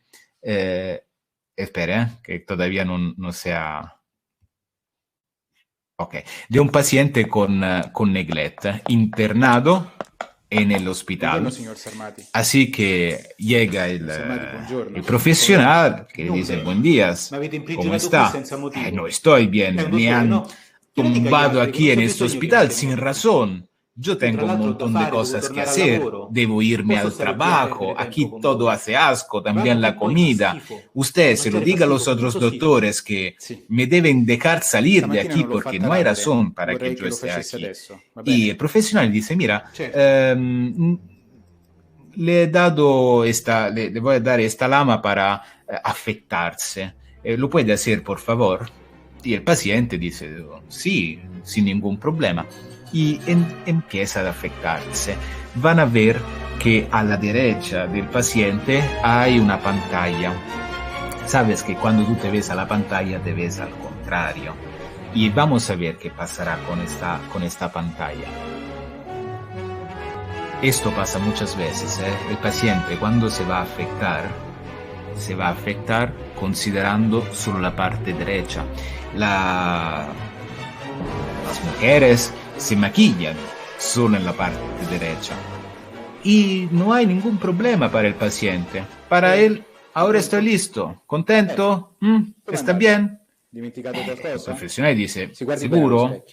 Espera, que todavía no sea... Ok, de un paciente con neglect internado en el hospital. Buongiorno, signor Sarmati. Así que llega el profesional que le dice, buen día, ¿cómo está? No estoy bien, me han tumbado aquí en este hospital sin razón. Yo tengo un montón de cosas que hacer, debo irme al trabajo, aquí todo hace asco, también la comida. Usted se lo diga a los otros doctores que me deben dejar salir de aquí porque no hay razón para que yo esté aquí. Y el profesional dice, mira, le voy a dar esta lama para afectarse. ¿Lo puede hacer, por favor? Y el paciente dice, sí, sin ningún problema. Y empieza a afectarse. Van a ver que a la derecha del paciente hay una pantalla. Sabes que cuando tú te ves a la pantalla te ves al contrario. Y vamos a ver qué pasará con esta pantalla. Esto pasa muchas veces. El paciente cuando se va a afectar considerando solo la parte derecha. Las mujeres se maquillan solo en la parte derecha. Y no hay ningún problema para el paciente. Para él, ahora estoy listo. ¿Contento? ¿Está bien? El profesional dice, ¿seguro?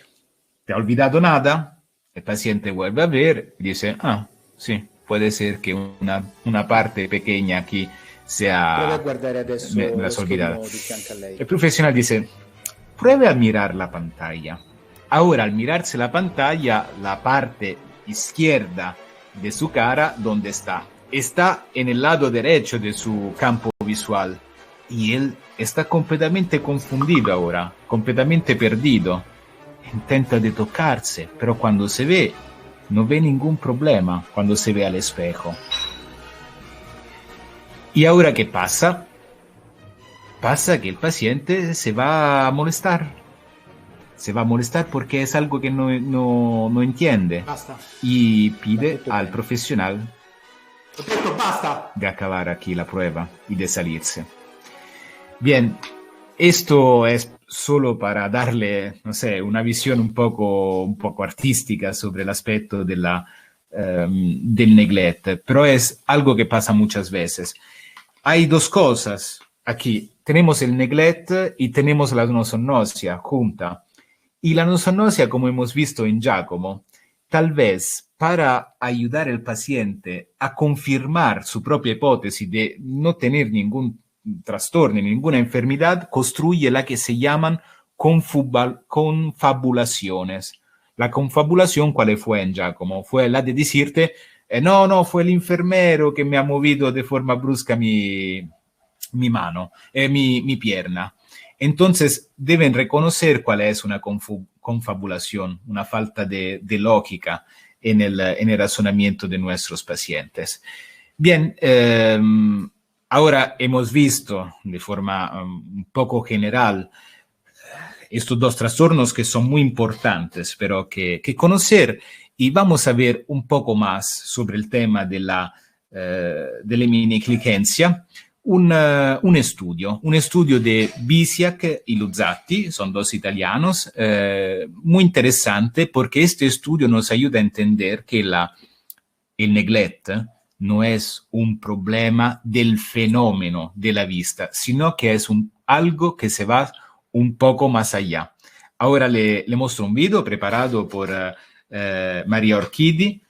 ¿Te ha olvidado nada? El paciente vuelve a ver y dice, sí, puede ser que una parte pequeña aquí sea... me las olvidado. El profesional dice, pruebe a mirar la pantalla. Ahora, al mirarse la pantalla, la parte izquierda de su cara, ¿dónde está? Está en el lado derecho de su campo visual. Y él está completamente confundido ahora, completamente perdido. Intenta de tocarse, pero cuando se ve, no ve ningún problema cuando se ve al espejo. ¿Y ahora qué pasa? Pasa que el paciente se va a molestar. Se va a molestar porque es algo que no entiende. Basta. Y pide al profesional Ho detto basta. de acabar aquí la prueba y de salirse. Bien, esto es solo para darle, no sé, una visión un poco artística sobre el aspecto del neglect, pero es algo que pasa muchas veces. Hay dos cosas aquí. Tenemos el neglect y tenemos la nosonosia junta. Y la nosonosia, como hemos visto en Giacomo, tal vez para ayudar al paciente a confirmar su propia hipótesis de no tener ningún trastorno, ninguna enfermedad, construye la que se llaman confabulaciones. La confabulación, ¿cuál fue en Giacomo? Fue la de decirte, no, fue el enfermero que me ha movido de forma brusca mi mano, mi pierna. Entonces, deben reconocer cuál es una confabulación, una falta de lógica en el razonamiento de nuestros pacientes. Bien, ahora hemos visto de forma un poco general estos dos trastornos que son muy importantes, pero que conocer, y vamos a ver un poco más sobre el tema de la negligencia. Un estudio de Bisiak y Luzzatti, son dos italianos, muy interesante porque este estudio nos ayuda a entender que el neglect no es un problema del fenómeno de la vista, sino que es algo que se va un poco más allá. Ahora le muestro un video preparado por Mayra Orchidi,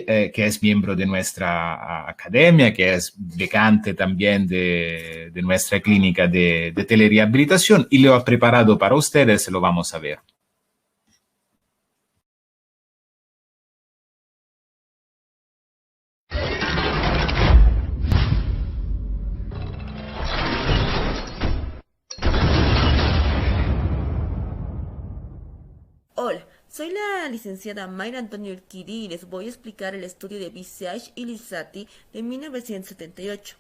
que es miembro de nuestra academia, que es becante también de nuestra clínica de telerehabilitación, y lo ha preparado para ustedes, lo vamos a ver. Hola, soy la licenciada Mayra Antonio Orchidi y les voy a explicar el estudio de Bisiak y Luzzatti de 1978.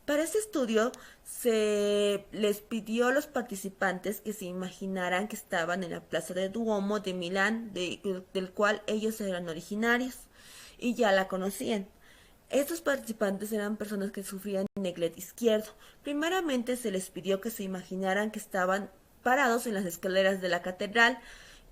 Para este estudio se les pidió a los participantes que se imaginaran que estaban en la Plaza del Duomo de Milán, del cual ellos eran originarios y ya la conocían. Estos participantes eran personas que sufrían neglect izquierdo. Primeramente se les pidió que se imaginaran que estaban parados en las escaleras de la catedral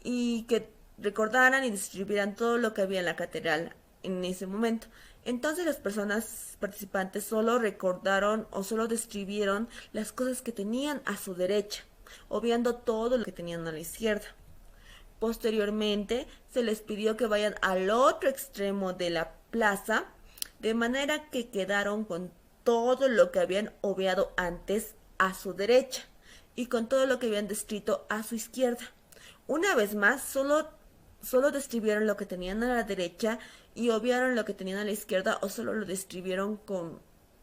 y que recordaran y describieran todo lo que había en la catedral en ese momento. Entonces las personas participantes solo recordaron o solo describieron las cosas que tenían a su derecha, obviando todo lo que tenían a la izquierda. Posteriormente se les pidió que vayan al otro extremo de la plaza, de manera que quedaron con todo lo que habían obviado antes a su derecha y con todo lo que habían descrito a su izquierda. Una vez más, solo describieron lo que tenían a la derecha y obviaron lo que tenían a la izquierda, o solo lo describieron con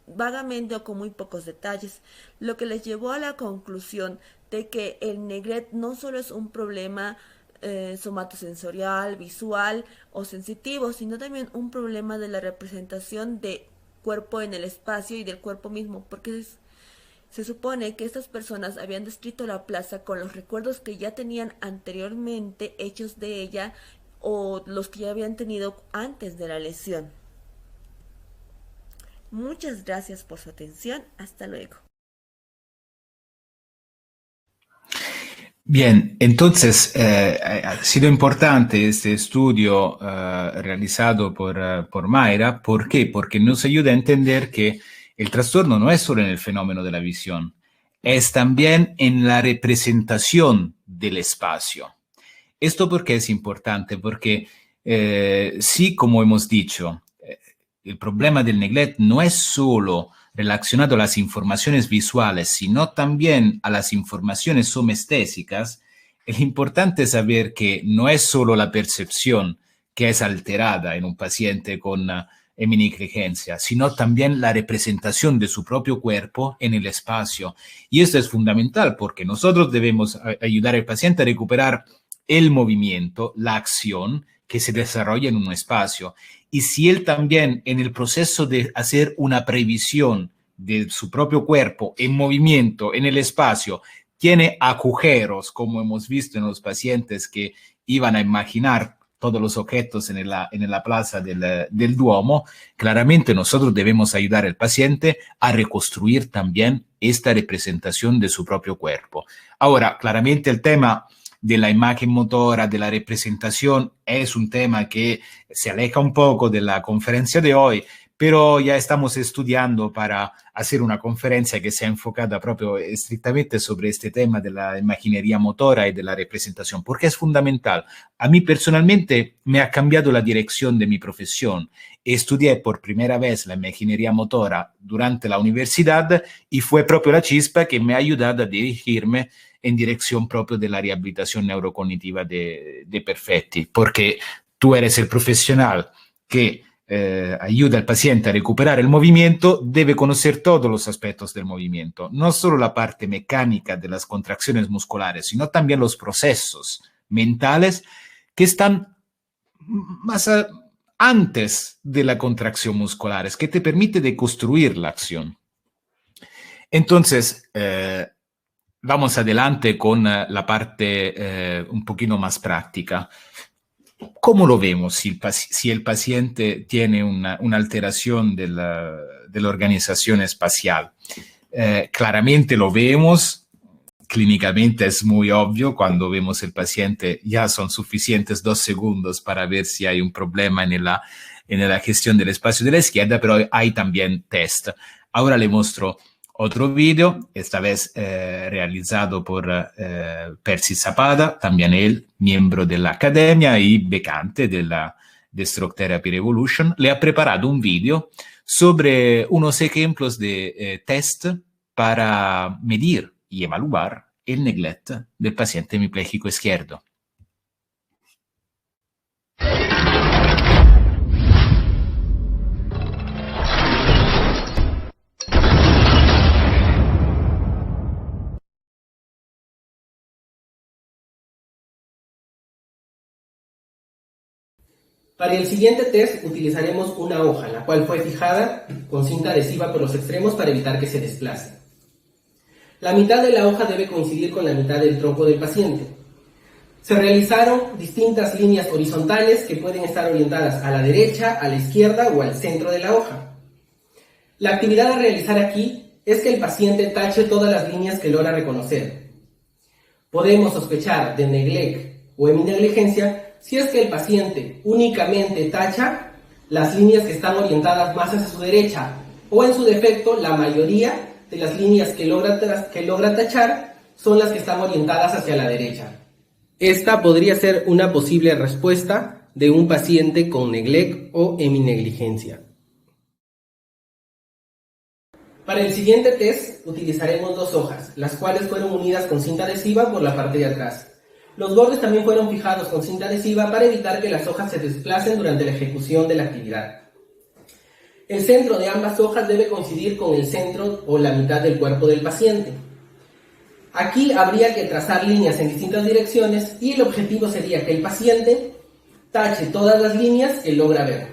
vagamente o con muy pocos detalles, lo que les llevó a la conclusión de que el neglect no solo es un problema somatosensorial, visual o sensitivo, sino también un problema de la representación de cuerpo en el espacio y del cuerpo mismo, porque se supone que estas personas habían descrito la plaza con los recuerdos que ya tenían anteriormente hechos de ella o los que ya habían tenido antes de la lesión. Muchas gracias por su atención. Hasta luego. Bien, entonces ha sido importante este estudio realizado por Mayra. ¿Por qué? Porque nos ayuda a entender que el trastorno no es solo en el fenómeno de la visión, es también en la representación del espacio. ¿Esto por qué es importante? Porque sí, como hemos dicho, el problema del neglect no es solo relacionado a las informaciones visuales, sino también a las informaciones somestésicas. Es importante saber que no es solo la percepción que es alterada en un paciente con heminegligencia, sino también la representación de su propio cuerpo en el espacio. Y esto es fundamental porque nosotros debemos ayudar al paciente a recuperar el movimiento, la acción que se desarrolla en un espacio. Y si él también en el proceso de hacer una previsión de su propio cuerpo en movimiento en el espacio tiene agujeros, como hemos visto en los pacientes que iban a imaginar todos los objetos en la plaza del Duomo, claramente nosotros debemos ayudar al paciente a reconstruir también esta representación de su propio cuerpo. Ahora, claramente el tema de la imagen motora, de la representación, es un tema que se aleja un poco de la conferencia de hoy, pero ya estamos estudiando para hacer una conferencia que sea enfocada proprio estrictamente sobre este tema de la imaginería motora y de la representación, porque es fundamental. A mí personalmente me ha cambiado la dirección de mi profesión. Estudié por primera vez la imaginería motora durante la universidad y fue proprio la chispa que me ha ayudado a dirigirme en dirección propio de la rehabilitación neurocognitiva de perfecti, porque tú eres el profesional que ayuda al paciente a recuperar el movimiento, debe conocer todos los aspectos del movimiento, no solo la parte mecánica de las contracciones musculares, sino también los procesos mentales que están más antes de la contracción muscular, es que te permite de construir la acción. Entonces, vamos adelante con la parte un poquito más práctica. ¿Cómo lo vemos si el paciente tiene una alteración de la organización espacial? Claramente lo vemos, clínicamente es muy obvio, cuando vemos el paciente ya son suficientes 2 segundos para ver si hay un problema en la gestión del espacio de la izquierda, pero hay también test. Ahora le muestro otro video, esta vez realizado por Percy Zapata, también él, miembro de la academia y becante de Stroke Therapy Revolution. Le ha preparado un video sobre unos ejemplos de test para medir y evaluar el neglect del paciente hemipléjico izquierdo. Para el siguiente test utilizaremos una hoja, la cual fue fijada con cinta adhesiva por los extremos para evitar que se desplace. La mitad de la hoja debe coincidir con la mitad del tronco del paciente. Se realizaron distintas líneas horizontales que pueden estar orientadas a la derecha, a la izquierda o al centro de la hoja. La actividad a realizar aquí es que el paciente tache todas las líneas que logra reconocer. Podemos sospechar de neglect o heminegligencia si es que el paciente únicamente tacha las líneas que están orientadas más hacia su derecha, o en su defecto, la mayoría de las líneas que logra tachar son las que están orientadas hacia la derecha. Esta podría ser una posible respuesta de un paciente con neglect o heminegligencia. Para el siguiente test utilizaremos 2 hojas, las cuales fueron unidas con cinta adhesiva por la parte de atrás. Los bordes también fueron fijados con cinta adhesiva para evitar que las hojas se desplacen durante la ejecución de la actividad. El centro de ambas hojas debe coincidir con el centro o la mitad del cuerpo del paciente. Aquí habría que trazar líneas en distintas direcciones y el objetivo sería que el paciente tache todas las líneas que logra ver.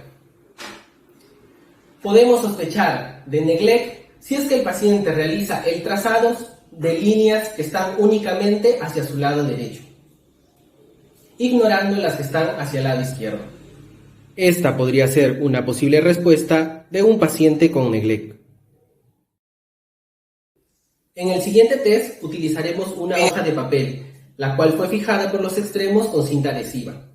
Podemos sospechar de neglect si es que el paciente realiza el trazado de líneas que están únicamente hacia su lado derecho, ignorando las que están hacia el lado izquierdo. Esta podría ser una posible respuesta de un paciente con neglect. En el siguiente test utilizaremos una hoja de papel, la cual fue fijada por los extremos con cinta adhesiva.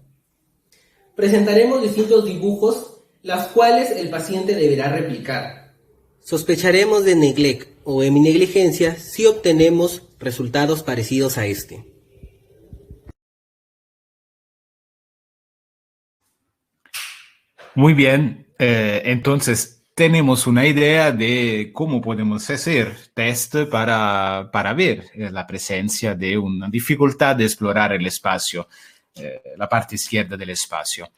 Presentaremos distintos dibujos, las cuales el paciente deberá replicar. Sospecharemos de neglect o heminegligencia si obtenemos resultados parecidos a este. Muy bien, entonces tenemos una idea de cómo podemos hacer test para ver la presencia de una dificultad de explorar el espacio, la parte izquierda del espacio.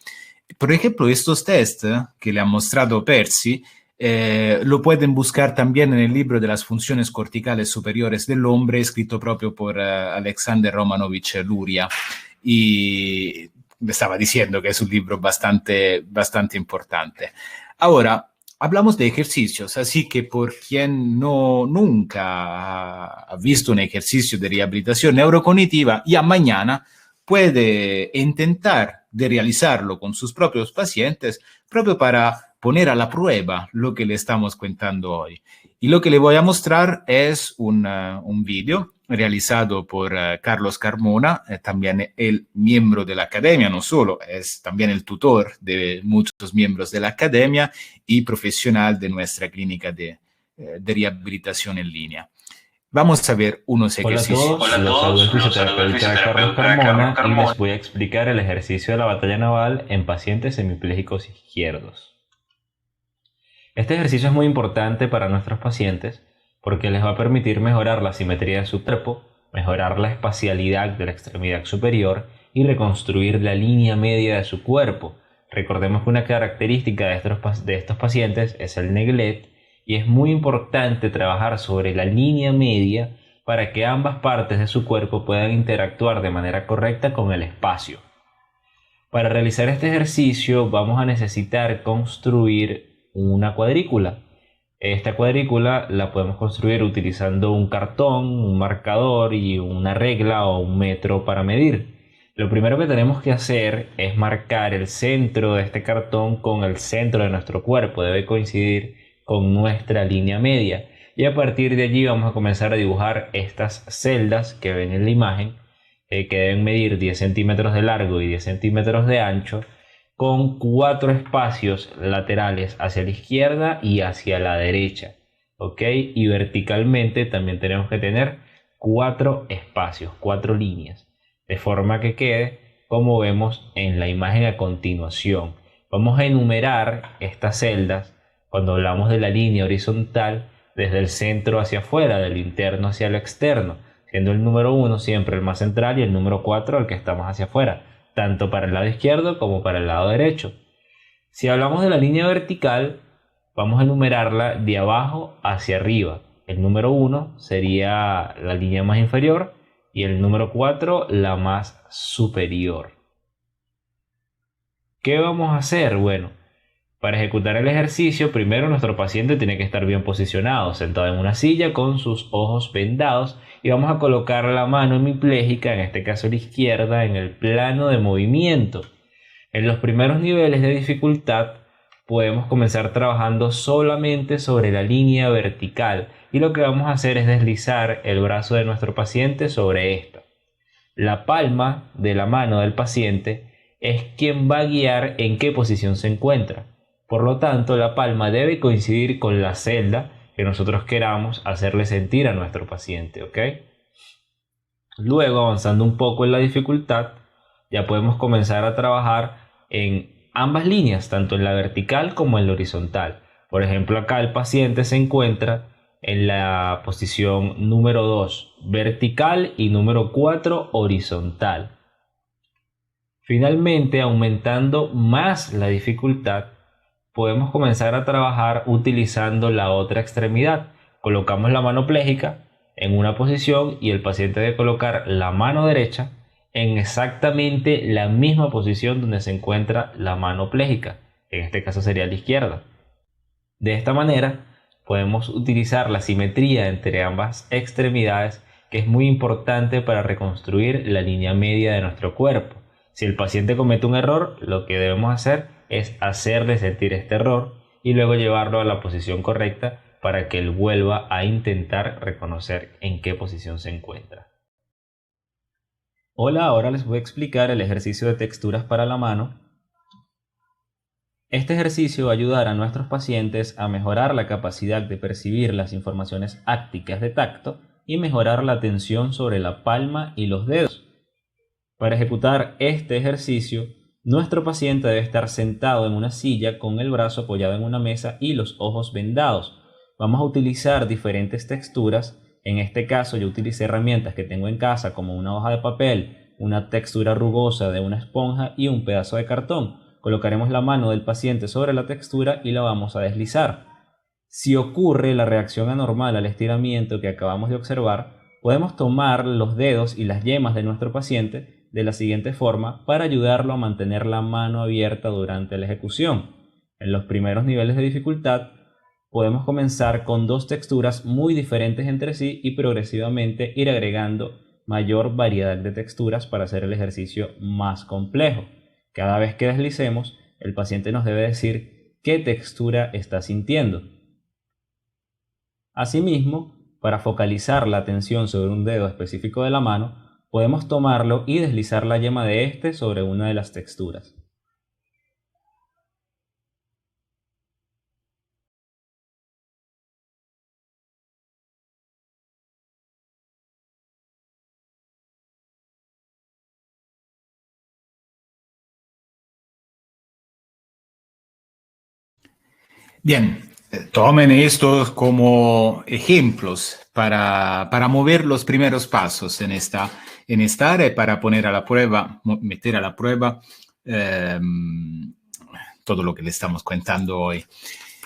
Por ejemplo, estos test que le ha mostrado Percy, lo pueden buscar también en el libro de las funciones corticales superiores del hombre, escrito propio por Alexander Romanovich Luria. Y me estaba diciendo que es un libro bastante importante. Ahora, hablamos de ejercicios, así que por quien nunca ha visto un ejercicio de rehabilitación neurocognitiva, ya mañana puede intentar de realizarlo con sus propios pacientes, propio para poner a la prueba lo que le estamos contando hoy. Y lo que le voy a mostrar es un vídeo realizado por Carlos Carmona, también el miembro de la academia, no solo, es también el tutor de muchos miembros de la academia y profesional de nuestra clínica de rehabilitación en línea. Vamos a ver unos ejercicios. Hola a todos, los saluda el fisioterapeuta Carlos Carmona y les voy a explicar el ejercicio de la batalla naval en pacientes hemiplégicos izquierdos. Este ejercicio es muy importante para nuestros pacientes porque les va a permitir mejorar la simetría de su cuerpo, mejorar la espacialidad de la extremidad superior y reconstruir la línea media de su cuerpo. Recordemos que una característica de estos pacientes es el neglect y es muy importante trabajar sobre la línea media para que ambas partes de su cuerpo puedan interactuar de manera correcta con el espacio. Para realizar este ejercicio vamos a necesitar construir una cuadrícula. Esta cuadrícula la podemos construir utilizando un cartón, un marcador y una regla o un metro para medir. Lo primero que tenemos que hacer es marcar el centro de este cartón con el centro de nuestro cuerpo. Debe coincidir con nuestra línea media. Y a partir de allí vamos a comenzar a dibujar estas celdas que ven en la imagen, que deben medir 10 centímetros de largo y 10 centímetros de ancho, con 4 espacios laterales hacia la izquierda y hacia la derecha, ¿ok? Y verticalmente también tenemos que tener 4 espacios, 4 líneas, de forma que quede como vemos en la imagen a continuación. Vamos a enumerar estas celdas cuando hablamos de la línea horizontal desde el centro hacia afuera, del interno hacia el externo, siendo el número 1 siempre el más central y el número 4 el que está más hacia afuera, tanto para el lado izquierdo como para el lado derecho. Si hablamos de la línea vertical, vamos a enumerarla de abajo hacia arriba. El número 1 sería la línea más inferior y el número 4 la más superior. ¿Qué vamos a hacer? Bueno, para ejecutar el ejercicio, primero nuestro paciente tiene que estar bien posicionado, sentado en una silla con sus ojos vendados, y vamos a colocar la mano hemipléjica, en este caso la izquierda, en el plano de movimiento. En los primeros niveles de dificultad podemos comenzar trabajando solamente sobre la línea vertical, y lo que vamos a hacer es deslizar el brazo de nuestro paciente sobre esta. La palma de la mano del paciente es quien va a guiar en qué posición se encuentra. Por lo tanto, la palma debe coincidir con la celda que nosotros queramos hacerle sentir a nuestro paciente, ¿ok? Luego, avanzando un poco en la dificultad, ya podemos comenzar a trabajar en ambas líneas, tanto en la vertical como en la horizontal. Por ejemplo, acá el paciente se encuentra en la posición número 2 vertical y número 4 horizontal. Finalmente, aumentando más la dificultad, podemos comenzar a trabajar utilizando la otra extremidad. Colocamos la mano pléjica en una posición y el paciente debe colocar la mano derecha en exactamente la misma posición donde se encuentra la mano pléjica. En este caso sería la izquierda. De esta manera podemos utilizar la simetría entre ambas extremidades, que es muy importante para reconstruir la línea media de nuestro cuerpo. Si el paciente comete un error, lo que debemos hacer es hacerle sentir este error y luego llevarlo a la posición correcta para que él vuelva a intentar reconocer en qué posición se encuentra. Hola, ahora les voy a explicar el ejercicio de texturas para la mano. Este ejercicio va a ayudar a nuestros pacientes a mejorar la capacidad de percibir las informaciones ácticas de tacto y mejorar la tensión sobre la palma y los dedos. Para ejecutar este ejercicio, nuestro paciente debe estar sentado en una silla con el brazo apoyado en una mesa y los ojos vendados. Vamos a utilizar diferentes texturas. En este caso yo utilicé herramientas que tengo en casa como una hoja de papel, una textura rugosa de una esponja y un pedazo de cartón. Colocaremos la mano del paciente sobre la textura y la vamos a deslizar. Si ocurre la reacción anormal al estiramiento que acabamos de observar, podemos tomar los dedos y las yemas de nuestro paciente de la siguiente forma para ayudarlo a mantener la mano abierta durante la ejecución. En los primeros niveles de dificultad podemos comenzar con dos texturas muy diferentes entre sí y progresivamente ir agregando mayor variedad de texturas para hacer el ejercicio más complejo. Cada vez que deslicemos, el paciente nos debe decir qué textura está sintiendo. Asimismo, para focalizar la atención sobre un dedo específico de la mano, podemos tomarlo y deslizar la yema de este sobre una de las texturas. Bien, tomen estos como ejemplos para mover los primeros pasos en esta área y para poner a la prueba, meter a la prueba todo lo que le estamos contando hoy.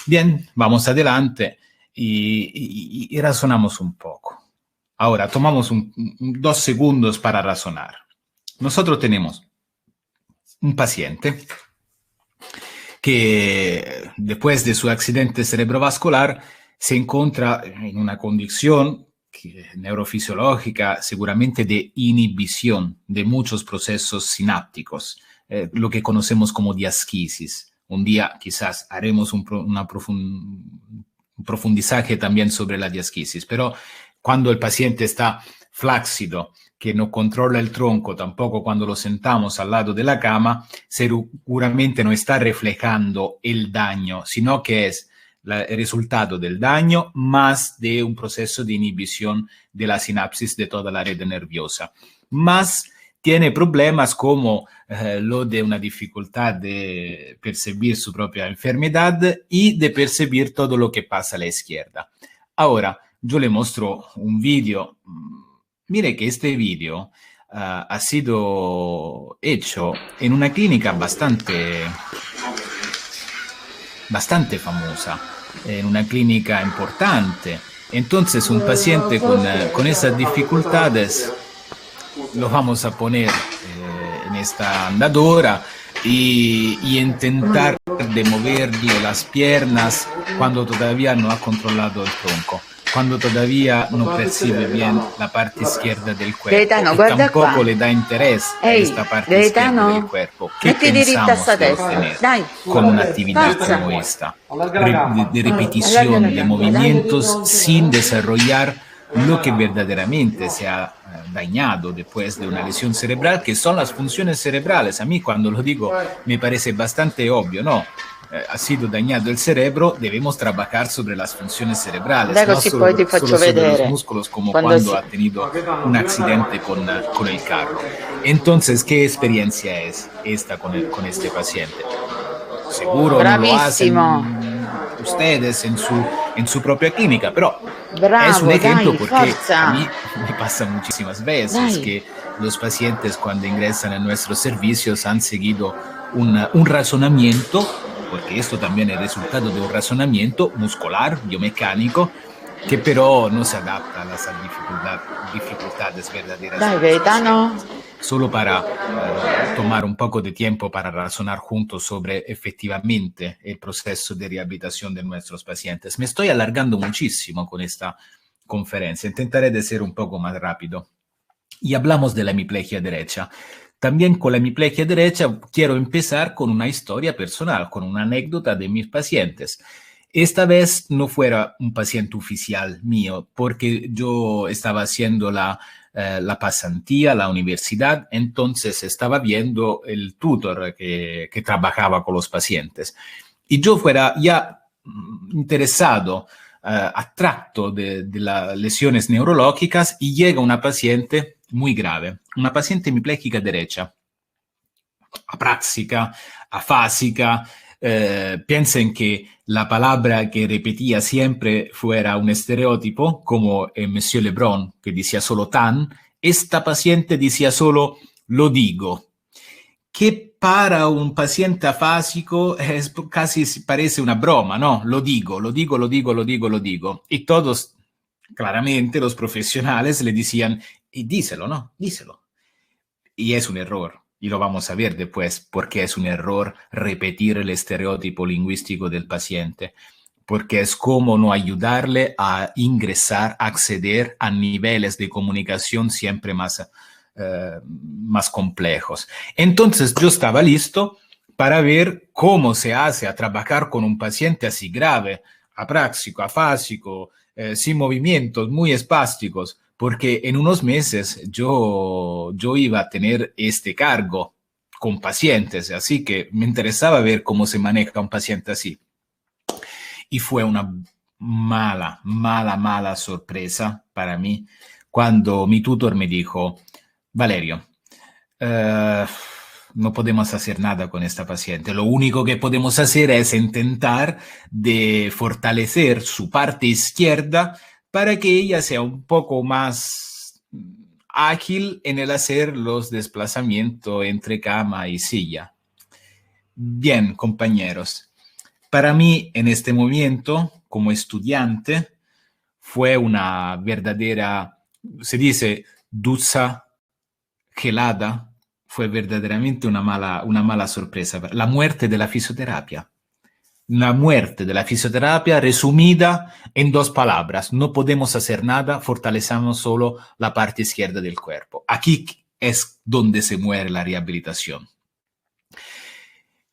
Bien, vamos adelante y razonamos un poco. Ahora, tomamos 2 segundos para razonar. Nosotros tenemos un paciente que después de su accidente cerebrovascular se encuentra en una condición neurofisiológica seguramente de inhibición de muchos procesos sinápticos, lo que conocemos como diasquisis. Un día quizás haremos un profundizaje también sobre la diasquisis, pero cuando el paciente está flácido, que no controla el tronco, tampoco cuando lo sentamos al lado de la cama, seguramente no está reflejando el daño, sino que es el resultado del daño más de un proceso de inhibición de la sinapsis de toda la red nerviosa. Más tiene problemas como lo de una dificultad de percibir su propia enfermedad y de percibir todo lo que pasa a la izquierda. Ahora, yo le muestro un vídeo. Mire que este vídeo ha sido hecho en una clínica bastante famosa, en una clínica importante. Entonces, un paciente con esas dificultades lo vamos a poner en esta andadora y intentar de moverle las piernas cuando todavía no ha controlado el tronco, cuando todavía no percibe bien la parte izquierda del cuerpo. Gaetano, tampoco qua. le da interés a esta parte izquierda del cuerpo. ¿Qué pensamos de obtener con una actividad como esta? De repetición de movimientos sin desarrollar lo que verdaderamente se ha dañado después de una lesión cerebral, que son las funciones cerebrales. A mí cuando lo digo me parece bastante obvio, ¿no? Ha sido dañado el cerebro, debemos trabajar sobre las funciones cerebrales, no solo sobre los músculos como cuando ha tenido un accidente con el carro. Entonces, ¿qué experiencia es esta con este paciente? Seguro no lo hacen ustedes en su propia clínica, pero es un ejemplo porque a mí me pasa muchísimas veces que los pacientes cuando ingresan a nuestros servicios han seguido un razonamiento, porque esto también es resultado de un razonamiento muscular, biomecánico, que pero no se adapta a las dificultades verdaderas. Dai, Gaetano. Solo para tomar un poco de tiempo para razonar juntos sobre efectivamente el proceso de rehabilitación de nuestros pacientes. Me estoy alargando muchísimo con esta conferencia, intentaré de ser un poco más rápido. Y hablamos de la hemiplegia derecha. También con la hemiplegia derecha quiero empezar con una historia personal, con una anécdota de mis pacientes. Esta vez no fuera un paciente oficial mío, porque yo estaba haciendo la pasantía, la universidad, entonces estaba viendo el tutor que trabajaba con los pacientes. Y yo fuera ya interesado, atracto de las lesiones neurológicas, y llega una paciente muy grave, una paciente hemipléjica derecha, apráxica, afásica. Piensen que la palabra que repetía siempre fuera un estereotipo, como Monsieur Lebrun, que decía solo tan. Esta paciente decía solo lo digo, que para un paciente afásico casi parece una broma, ¿no? Lo digo. Y todos, claramente, los profesionales le decían, y díselo, ¿no? Díselo. Y es un error. Y lo vamos a ver después, porque es un error repetir el estereotipo lingüístico del paciente. porque es como no ayudarle a ingresar, a acceder a niveles de comunicación siempre más complejos. Entonces yo estaba listo para ver cómo se hace a trabajar con un paciente así grave, apráxico, afásico, sin movimientos, muy espásticos, porque en unos meses yo iba a tener este cargo con pacientes, así que me interesaba ver cómo se maneja un paciente así. Y fue una mala sorpresa para mí cuando mi tutor me dijo: Valerio, no podemos hacer nada con esta paciente. Lo único que podemos hacer es intentar de fortalecer su parte izquierda para que ella sea un poco más ágil en el hacer los desplazamientos entre cama y silla. Bien, compañeros, para mí en este momento, como estudiante, fue una verdadera, se dice, ducha gelada, fue verdaderamente una mala sorpresa. La muerte de la fisioterapia. La muerte de la fisioterapia resumida en 2 palabras. No podemos hacer nada, fortalecemos solo la parte izquierda del cuerpo. Aquí es donde se muere la rehabilitación.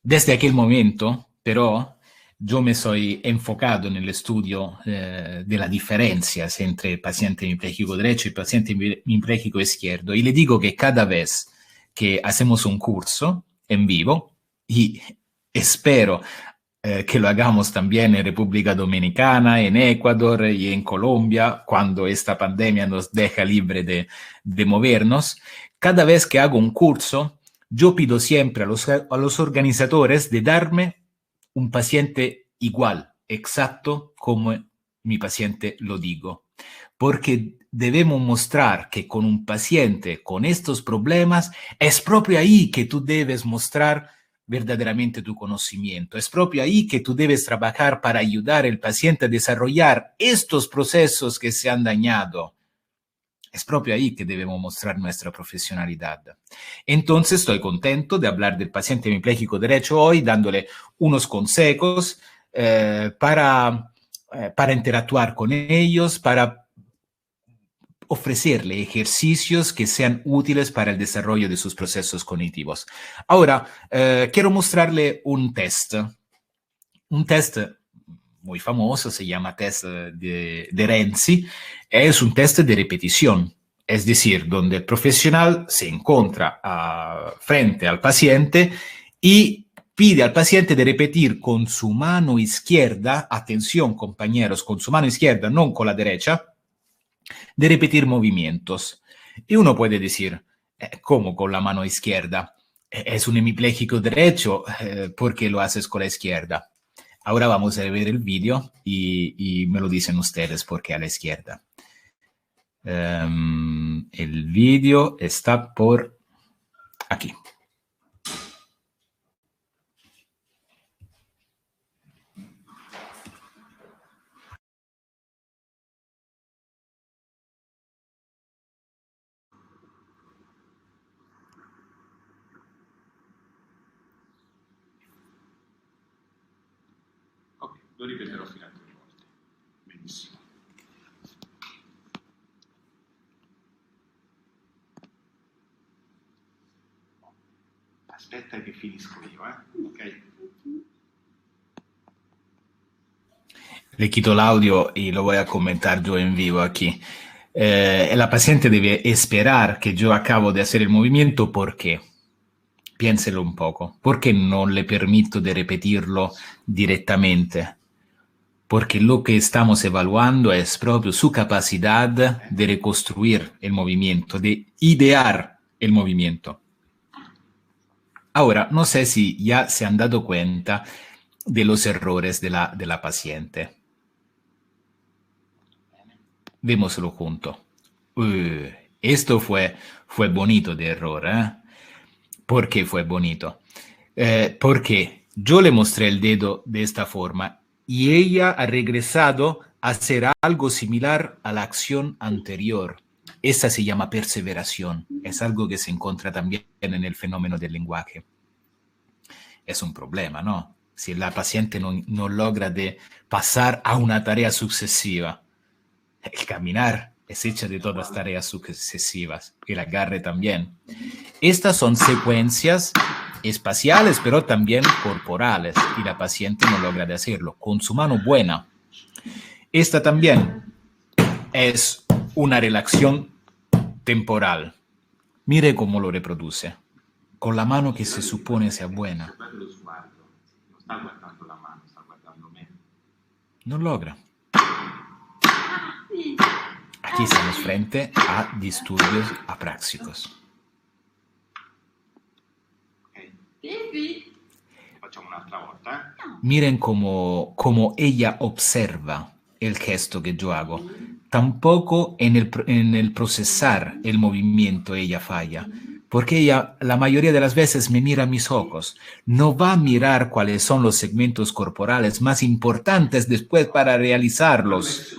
Desde aquel momento, pero, yo me soy enfocado en el estudio de las diferencias entre el paciente hemipléjico derecho y el paciente hemipléjico izquierdo. Y le digo que cada vez que hacemos un curso en vivo, y espero que lo hagamos también en República Dominicana, en Ecuador y en Colombia, cuando esta pandemia nos deja libre de movernos, cada vez que hago un curso, yo pido siempre a los organizadores de darme un paciente igual, exacto como mi paciente lo digo, porque debemos mostrar que con un paciente con estos problemas es propio ahí que tú debes mostrar verdaderamente tu conocimiento, es propio ahí que tú debes trabajar para ayudar al paciente a desarrollar estos procesos que se han dañado. Es propio ahí que debemos mostrar nuestra profesionalidad. Entonces estoy contento de hablar del paciente hemipléjico derecho hoy, dándole unos consejos para interactuar con ellos, para ofrecerle ejercicios que sean útiles para el desarrollo de sus procesos cognitivos. Ahora, quiero mostrarle un test muy famoso, se llama test de Renzi, es un test de repetición, es decir, donde el profesional se encuentra frente al paciente y pide al paciente de repetir con su mano izquierda, atención compañeros, con su mano izquierda, no con la derecha, de repetir movimientos. Y uno puede decir, ¿cómo con la mano izquierda? Es un hemipléjico derecho, ¿por qué lo haces con la izquierda? Ahora vamos a ver el vídeo y me lo dicen ustedes por qué a la izquierda. El vídeo está por aquí. Lo ripeterò fino a 3 volte. Benissimo. Aspetta che finisco io, ok? Le quito el audio y lo voy a comentar yo en vivo aquí. La paciente debe esperar que yo acabo de hacer el movimiento. ¿Por qué? Piénselo un poco. ¿Por qué no le permito de repetirlo directamente? Porque lo que estamos evaluando es propio su capacidad de reconstruir el movimiento, de idear el movimiento. Ahora, no sé si ya se han dado cuenta de los errores de la paciente. Vémoslo junto. Esto fue bonito de error, ¿eh? ¿Por qué fue bonito? Porque yo le mostré el dedo de esta forma y ella ha regresado a hacer algo similar a la acción anterior. Esa se llama perseveración. Es algo que se encuentra también en el fenómeno del lenguaje. Es un problema, ¿no? si la paciente no logra de pasar a una tarea sucesiva. El caminar es hecha de todas tareas sucesivas, el agarre también. Estas son secuencias espaciales, pero también corporales, y la paciente no logra de hacerlo con su mano buena. Esta también es una relación temporal. Mire cómo lo reproduce, con la mano que se supone sea buena. No logra. Aquí estamos frente a disturbios apráxicos. Miren cómo ella observa el gesto que yo hago. Tampoco en el procesar el movimiento ella falla, porque ella la mayoría de las veces me mira a mis ojos. No va a mirar cuáles son los segmentos corporales más importantes después para realizarlos.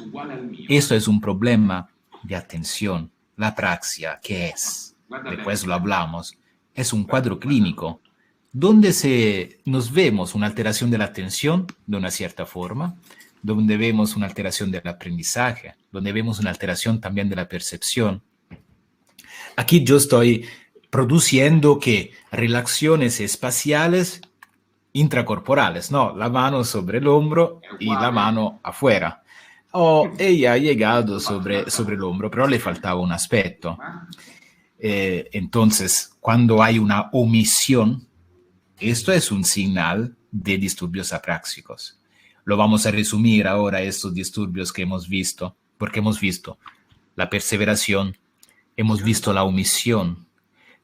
Esto es un problema de atención. La apraxia, ¿qué es? Después lo hablamos. Es un cuadro clínico donde nos vemos una alteración de la atención de una cierta forma, donde vemos una alteración del aprendizaje, donde vemos una alteración también de la percepción. Aquí yo estoy produciendo relaciones espaciales intracorporales, ¿no? La mano sobre el hombro y la mano afuera. Ella ha llegado sobre el hombro, pero le faltaba un aspecto. Entonces, cuando hay una omisión, esto es un señal de disturbios apráxicos. Lo vamos a resumir ahora, estos disturbios que hemos visto, porque hemos visto la perseveración, hemos visto la omisión.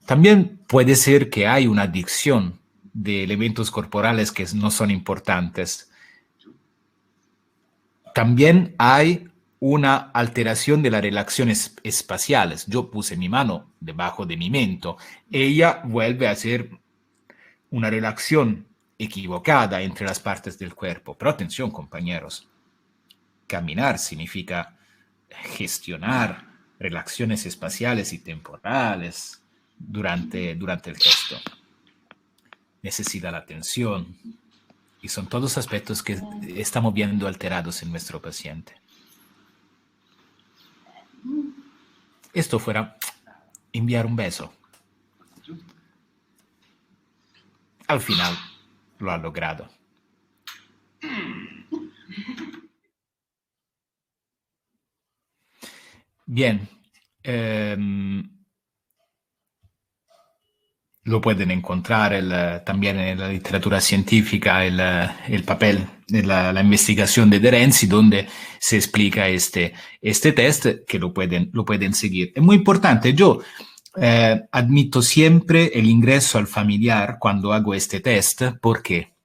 También puede ser que hay una adicción de elementos corporales que no son importantes. También hay una alteración de las relaciones espaciales. Yo puse mi mano debajo de mi mento. Ella vuelve a hacer una relación equivocada entre las partes del cuerpo. Pero atención, compañeros. Caminar significa gestionar relaciones espaciales y temporales durante el gesto. Necesita la atención. Y son todos aspectos que estamos viendo alterados en nuestro paciente. Esto fuera enviar un beso. Al final lo ha logrado. Bien. Lo pueden encontrar también en la literatura científica, el papel de la investigación de De Renzi, donde se explica este test, que lo pueden seguir. Es muy importante. Yo admito siempre el ingreso al familiar cuando hago este test. ¿Por qué?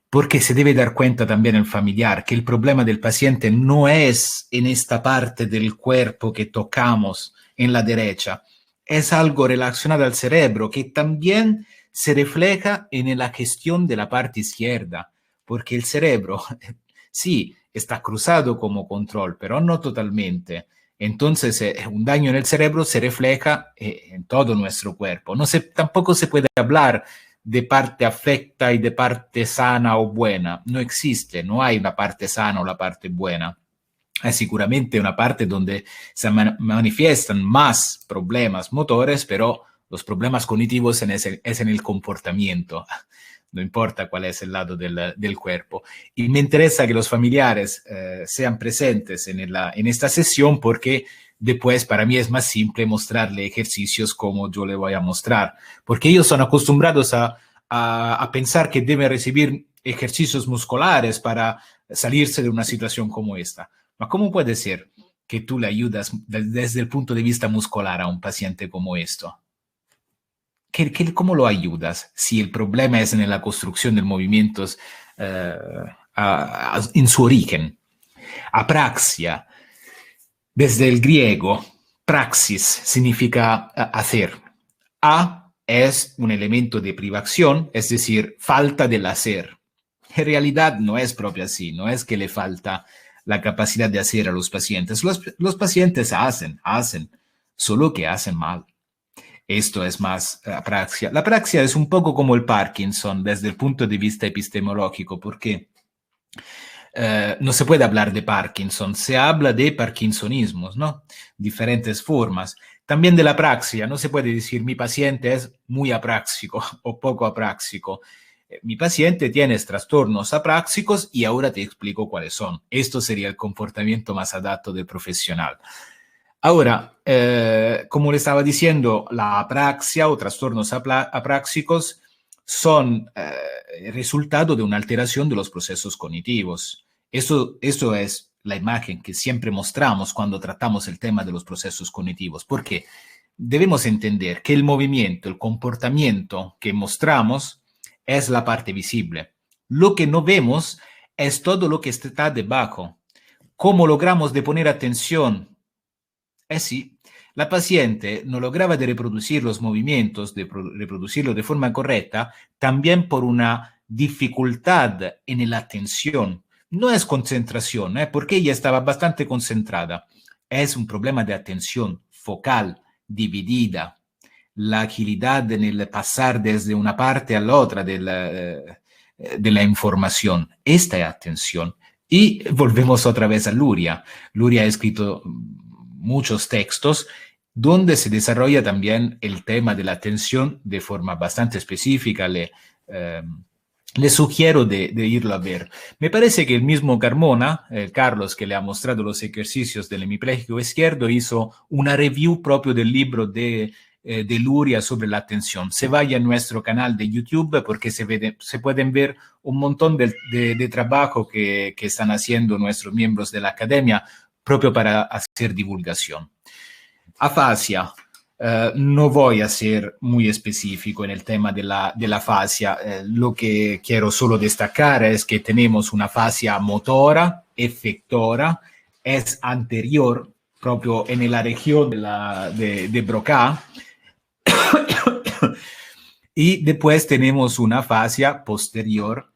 Porque se debe dar cuenta también el familiar que el problema del paciente no es en esta parte del cuerpo que tocamos en la derecha. Es algo relacionado al cerebro que también se refleja en la gestión de la parte izquierda, porque el cerebro sí está cruzado como control, pero no totalmente. Entonces, un daño en el cerebro se refleja en todo nuestro cuerpo. Tampoco se puede hablar de parte afecta y de parte sana o buena. No existe, no hay una parte sana o la parte buena. Hay seguramente una parte donde se manifiestan más problemas motores, pero los problemas cognitivos es en el comportamiento. No importa cuál es el lado del cuerpo. Y me interesa que los familiares sean presentes en esta sesión, porque después para mí es más simple mostrarle ejercicios como yo le voy a mostrar, porque ellos son acostumbrados a pensar que deben recibir ejercicios musculares para salirse de una situación como esta. ¿Ma cómo puede ser que tú le ayudas desde el punto de vista muscular a un paciente como esto? ¿Cómo lo ayudas si el problema es en la construcción de movimientos en su origen? Apraxia, desde el griego, praxis significa hacer. A es un elemento de privación, es decir, falta del hacer. En realidad no es propio así, no es que le falta la capacidad de hacer a los pacientes. Los pacientes hacen, solo que hacen mal. Esto es más apraxia. La apraxia es un poco como el Parkinson desde el punto de vista epistemológico, porque no se puede hablar de Parkinson, se habla de parkinsonismos, ¿no? Diferentes formas. También de la apraxia, no se puede decir mi paciente es muy apráxico o poco apráxico. Mi paciente tiene trastornos apráxicos y ahora te explico cuáles son. Esto sería el comportamiento más adapto del profesional. Ahora, como le estaba diciendo, la apraxia o trastornos apráxicos son el resultado de una alteración de los procesos cognitivos. Eso es la imagen que siempre mostramos cuando tratamos el tema de los procesos cognitivos, porque debemos entender que el movimiento, el comportamiento que mostramos es la parte visible. Lo que no vemos es todo lo que está debajo. ¿Cómo logramos de poner atención? Sí, la paciente no lograba de reproducir los movimientos, de reproducirlo de forma correcta, también por una dificultad en la atención. No es concentración, porque ella estaba bastante concentrada. Es un problema de atención focal, dividida. La agilidad en el pasar desde una parte a la otra de la información. Esta es atención. Y volvemos otra vez a Luria. Luria ha escrito muchos textos donde se desarrolla también el tema de la atención de forma bastante específica. Le sugiero de irlo a ver. Me parece que el mismo Carmona, Carlos, que le ha mostrado los ejercicios del hemipléjico izquierdo, hizo una review propio del libro de Luria sobre la atención. Se vaya a nuestro canal de YouTube porque se pueden ver un montón de trabajo que están haciendo nuestros miembros de la academia propio para hacer divulgación. Afasia. No voy a ser muy específico en el tema de la afasia. Lo que quiero solo destacar es que tenemos una afasia motora, efectora, es anterior, propio en la región de Broca, y después tenemos una afasia posterior,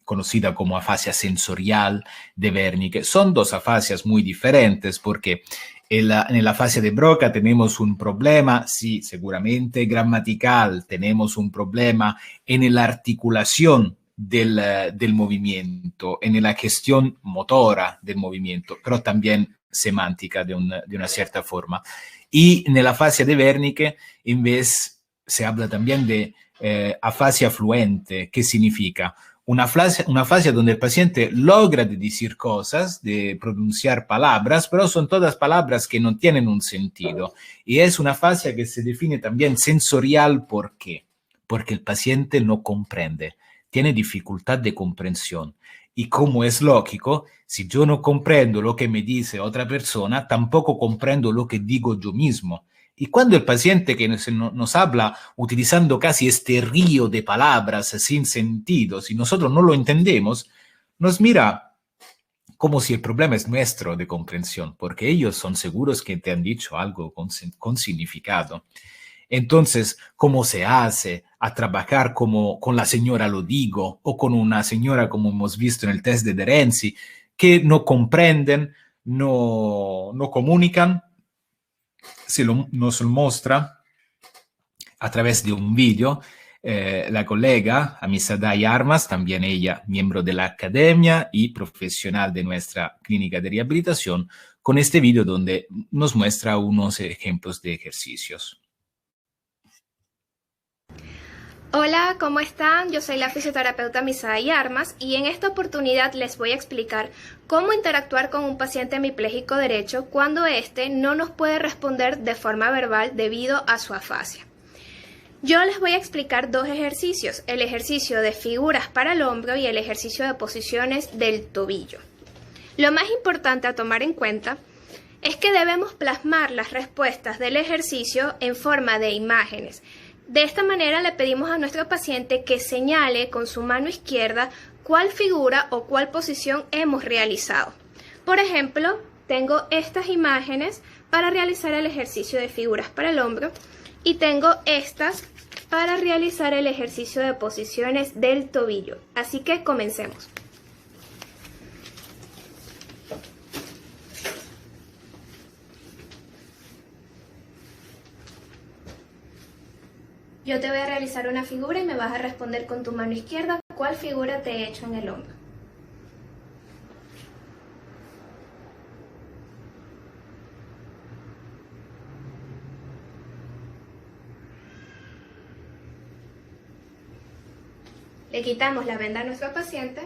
conocida como afasia sensorial de Wernicke. Son dos afasias muy diferentes porque en la afasia de Broca tenemos un problema, sí, seguramente gramatical, tenemos un problema en la articulación del movimiento, en la gestión motora del movimiento, pero también semántica de una cierta forma. Y en la afasia de Wernicke, en vez, se habla también de afasia fluente. ¿Qué significa? Una afasia donde el paciente logra de decir cosas, de pronunciar palabras, pero son todas palabras que no tienen un sentido. Y es una afasia que se define también sensorial. ¿Por qué? Porque el paciente no comprende, tiene dificultad de comprensión. Y como es lógico, si yo no comprendo lo que me dice otra persona, tampoco comprendo lo que digo yo mismo. Y cuando el paciente que nos habla utilizando casi este río de palabras sin sentido, si nosotros no lo entendemos, nos mira como si el problema es nuestro de comprensión, porque ellos son seguros que te han dicho algo con significado. Entonces, ¿cómo se hace a trabajar como con la señora Lodigo o con una señora como hemos visto en el test de De Renzi, que no comprenden, no comunican? Nos muestra a través de un vídeo la colega Amisadai Armas, también ella miembro de la academia y profesional de nuestra clínica de rehabilitación, con este vídeo donde nos muestra unos ejemplos de ejercicios. Hola, ¿cómo están? Yo soy la fisioterapeuta Amisadai Armas y en esta oportunidad les voy a explicar cómo interactuar con un paciente hemipléjico derecho cuando éste no nos puede responder de forma verbal debido a su afasia. Yo les voy a explicar dos ejercicios, el ejercicio de figuras para el hombro y el ejercicio de posiciones del tobillo. Lo más importante a tomar en cuenta es que debemos plasmar las respuestas del ejercicio en forma de imágenes. De esta manera le pedimos a nuestro paciente que señale con su mano izquierda cuál figura o cuál posición hemos realizado. Por ejemplo, tengo estas imágenes para realizar el ejercicio de figuras para el hombro y tengo estas para realizar el ejercicio de posiciones del tobillo. Así que comencemos. Yo te voy a realizar una figura y me vas a responder con tu mano izquierda cuál figura te he hecho en el hombro. Le quitamos la venda a nuestro paciente.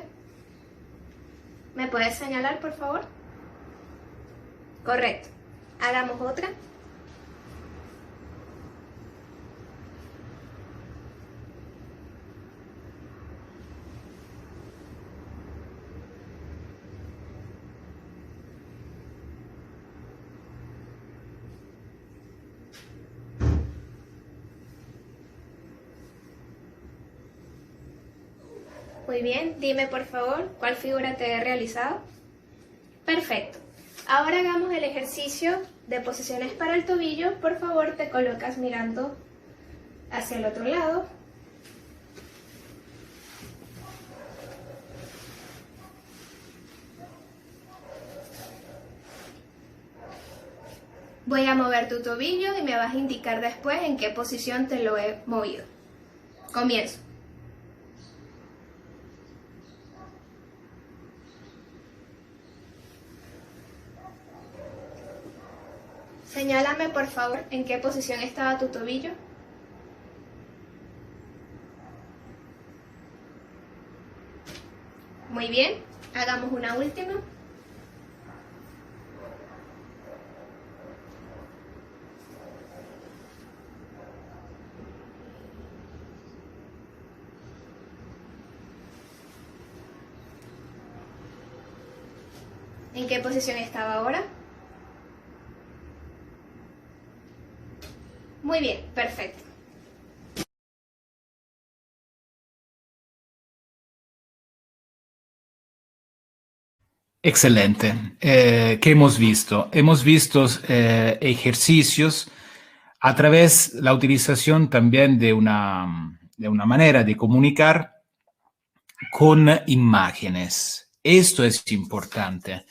¿Me puedes señalar, por favor? Correcto. Hagamos otra. Muy bien, dime por favor, ¿cuál figura te he realizado? Perfecto. Ahora hagamos el ejercicio de posiciones para el tobillo. Por favor, te colocas mirando hacia el otro lado. Voy a mover tu tobillo y me vas a indicar después en qué posición te lo he movido. Comienzo. Señálame, por favor, en qué posición estaba tu tobillo. Muy bien, hagamos una última. ¿En qué posición estaba ahora? Muy bien, perfecto. Excelente. ¿Qué hemos visto? Hemos visto ejercicios a través de la utilización también de una manera de comunicar con imágenes. Esto es importante.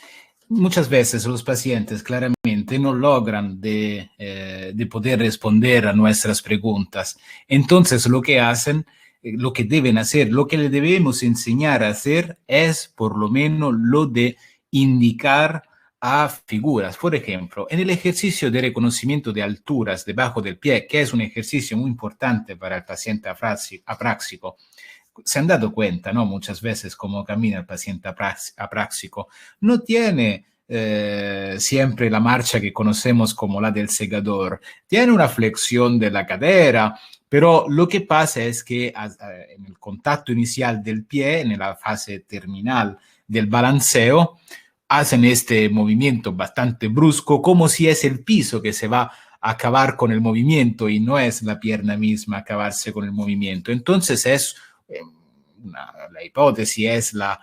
Muchas veces los pacientes claramente no logran de poder responder a nuestras preguntas. Entonces lo que hacen, lo que deben hacer, lo que le debemos enseñar a hacer es por lo menos lo de indicar a figuras. Por ejemplo, en el ejercicio de reconocimiento de alturas debajo del pie, que es un ejercicio muy importante para el paciente apráxico, se han dado cuenta, ¿no? Muchas veces cómo camina el paciente apráxico. No tiene siempre la marcha que conocemos como la del segador. Tiene una flexión de la cadera, pero lo que pasa es que en el contacto inicial del pie, en la fase terminal del balanceo, hacen este movimiento bastante brusco, como si es el piso que se va a acabar con el movimiento y no es la pierna misma acabarse con el movimiento. Entonces es la hipótesis es la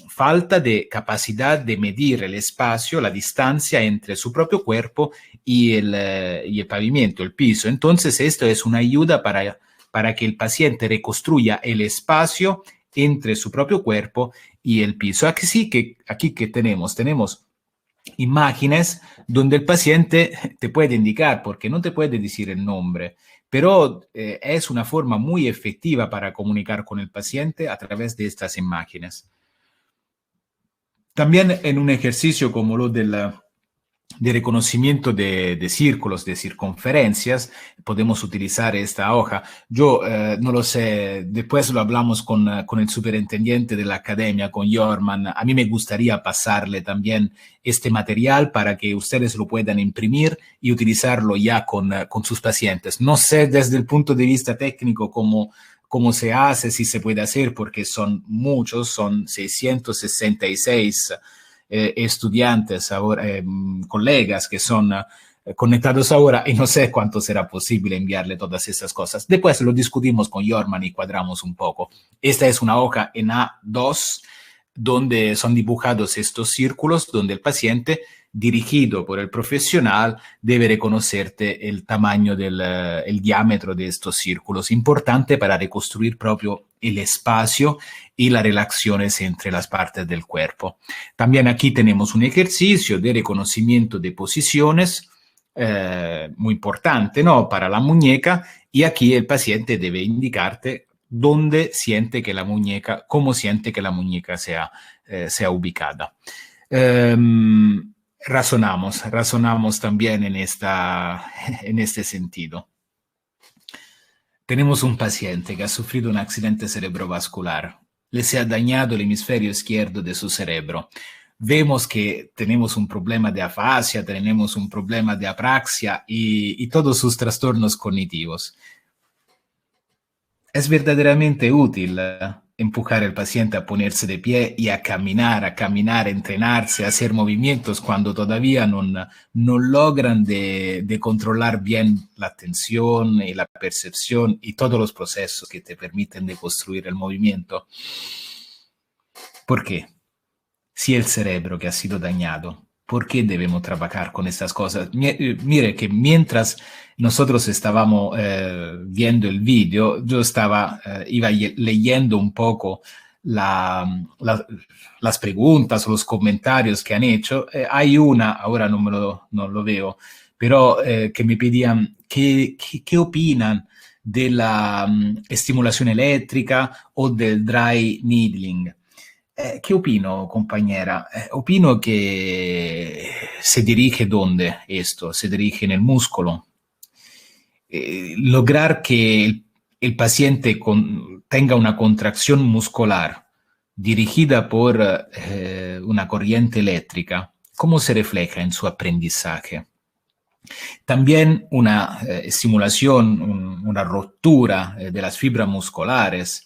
falta de capacidad de medir el espacio, la distancia entre su propio cuerpo y el pavimento, el piso. Entonces esto es una ayuda para que el paciente reconstruya el espacio entre su propio cuerpo y el piso. Aquí que tenemos imágenes donde el paciente te puede indicar, porque no te puede decir el nombre, pero es una forma muy efectiva para comunicar con el paciente a través de estas imágenes. También en un ejercicio como lo de reconocimiento de círculos, de circunferencias, podemos utilizar esta hoja. Yo no lo sé, después lo hablamos con el superintendente de la academia, con Jorman. A mí me gustaría pasarle también este material para que ustedes lo puedan imprimir y utilizarlo ya con sus pacientes. No sé desde el punto de vista técnico cómo se hace, si se puede hacer, porque son muchos, son 666 estudiantes, ahora, colegas que son conectados ahora, y no sé cuánto será posible enviarle todas estas cosas. Después lo discutimos con Jorman y cuadramos un poco. Esta es una hoja en A2 donde son dibujados estos círculos, donde el paciente, dirigido por el profesional, debe reconocerte el tamaño el diámetro de estos círculos, importante para reconstruir propio el espacio y las relaciones entre las partes del cuerpo. También aquí tenemos un ejercicio de reconocimiento de posiciones muy importante, ¿no? Para la muñeca, y aquí el paciente debe indicarte dónde siente que la muñeca, cómo siente que la muñeca sea ubicada. Razonamos también en este sentido. Tenemos un paciente que ha sufrido un accidente cerebrovascular. Le se ha dañado el hemisferio izquierdo de su cerebro. Vemos que tenemos un problema de afasia, tenemos un problema de apraxia y todos sus trastornos cognitivos. Es verdaderamente útil empujar al paciente a ponerse de pie y a caminar, a entrenarse, a hacer movimientos cuando todavía no logran de controlar bien la atención y la percepción y todos los procesos que te permiten de construir el movimiento. ¿Por qué? Si el cerebro que ha sido dañado, ¿por qué debemos trabajar con estas cosas? Mire que mientras nosotros estábamos viendo el video, yo iba leyendo un poco las preguntas o los comentarios que han hecho. Hay una, ahora no lo veo, pero que me pedían qué opinan de la estimulación eléctrica o del dry needling. ¿Qué opino, compañera? Opino que se dirige ¿dónde esto? Se dirige en el músculo. Lograr que el paciente tenga una contracción muscular dirigida por una corriente eléctrica, ¿cómo se refleja en su aprendizaje? También una estimulación, una ruptura de las fibras musculares.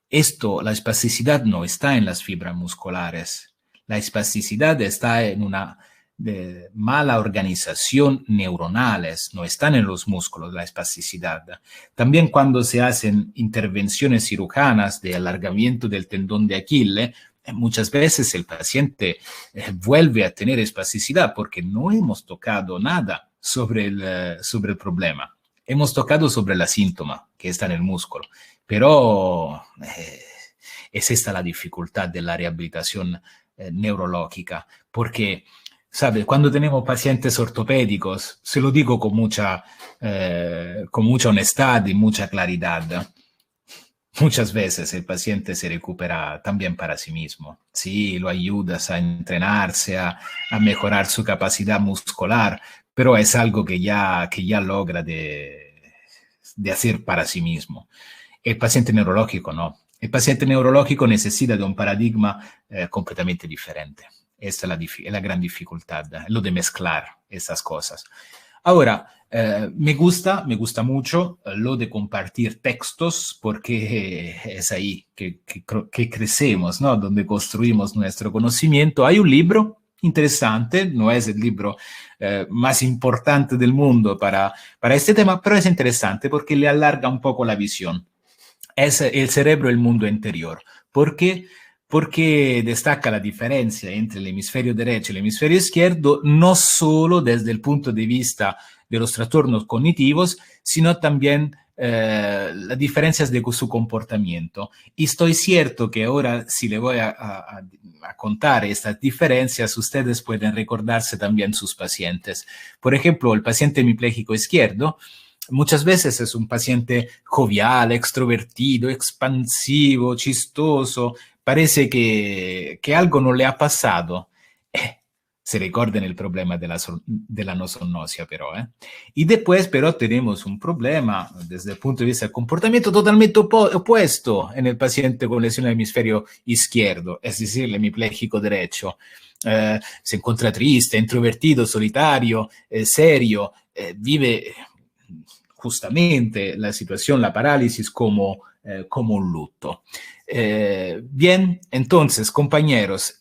La espasticidad no está en las fibras musculares. La espasticidad está en una mala organización neuronales, no están en los músculos la espasticidad. También cuando se hacen intervenciones cirujanas de alargamiento del tendón de Aquiles, muchas veces el paciente vuelve a tener espasticidad porque no hemos tocado nada sobre el problema. Hemos tocado sobre la síntoma que está en el músculo. Pero es esta la dificultad de la rehabilitación neurológica, porque, ¿sabe? Cuando tenemos pacientes ortopédicos, se lo digo con mucha honestidad y mucha claridad, muchas veces el paciente se recupera también para sí mismo. Sí, lo ayudas a entrenarse, a mejorar su capacidad muscular, pero es algo que ya logra de hacer para sí mismo. El paciente neurológico no. El paciente neurológico necesita de un paradigma completamente diferente. Esta es la gran dificultad, lo de mezclar estas cosas. Ahora, me gusta mucho lo de compartir textos porque es ahí que crecemos, ¿no? Donde construimos nuestro conocimiento. Hay un libro interesante, no es el libro más importante del mundo para este tema, pero es interesante porque le alarga un poco la visión. Es el cerebro y el mundo interior. ¿Por qué? Porque destaca la diferencia entre el hemisferio derecho y el hemisferio izquierdo, no solo desde el punto de vista de los trastornos cognitivos, sino también las diferencias de su comportamiento. Y estoy cierto que ahora, si le voy a contar estas diferencias, ustedes pueden recordarse también sus pacientes. Por ejemplo, el paciente hemipléjico izquierdo, muchas veces es un paciente jovial, extrovertido, expansivo, chistoso. Parece que algo no le ha pasado. Se recuerden el problema de la nosognosia, pero. Y después, pero tenemos un problema desde el punto de vista del comportamiento totalmente opuesto en el paciente con lesión del hemisferio izquierdo, es decir, el hemipléjico derecho. Se encuentra triste, introvertido, solitario, serio, vive justamente la situación, la parálisis como un luto. Bien, entonces, compañeros,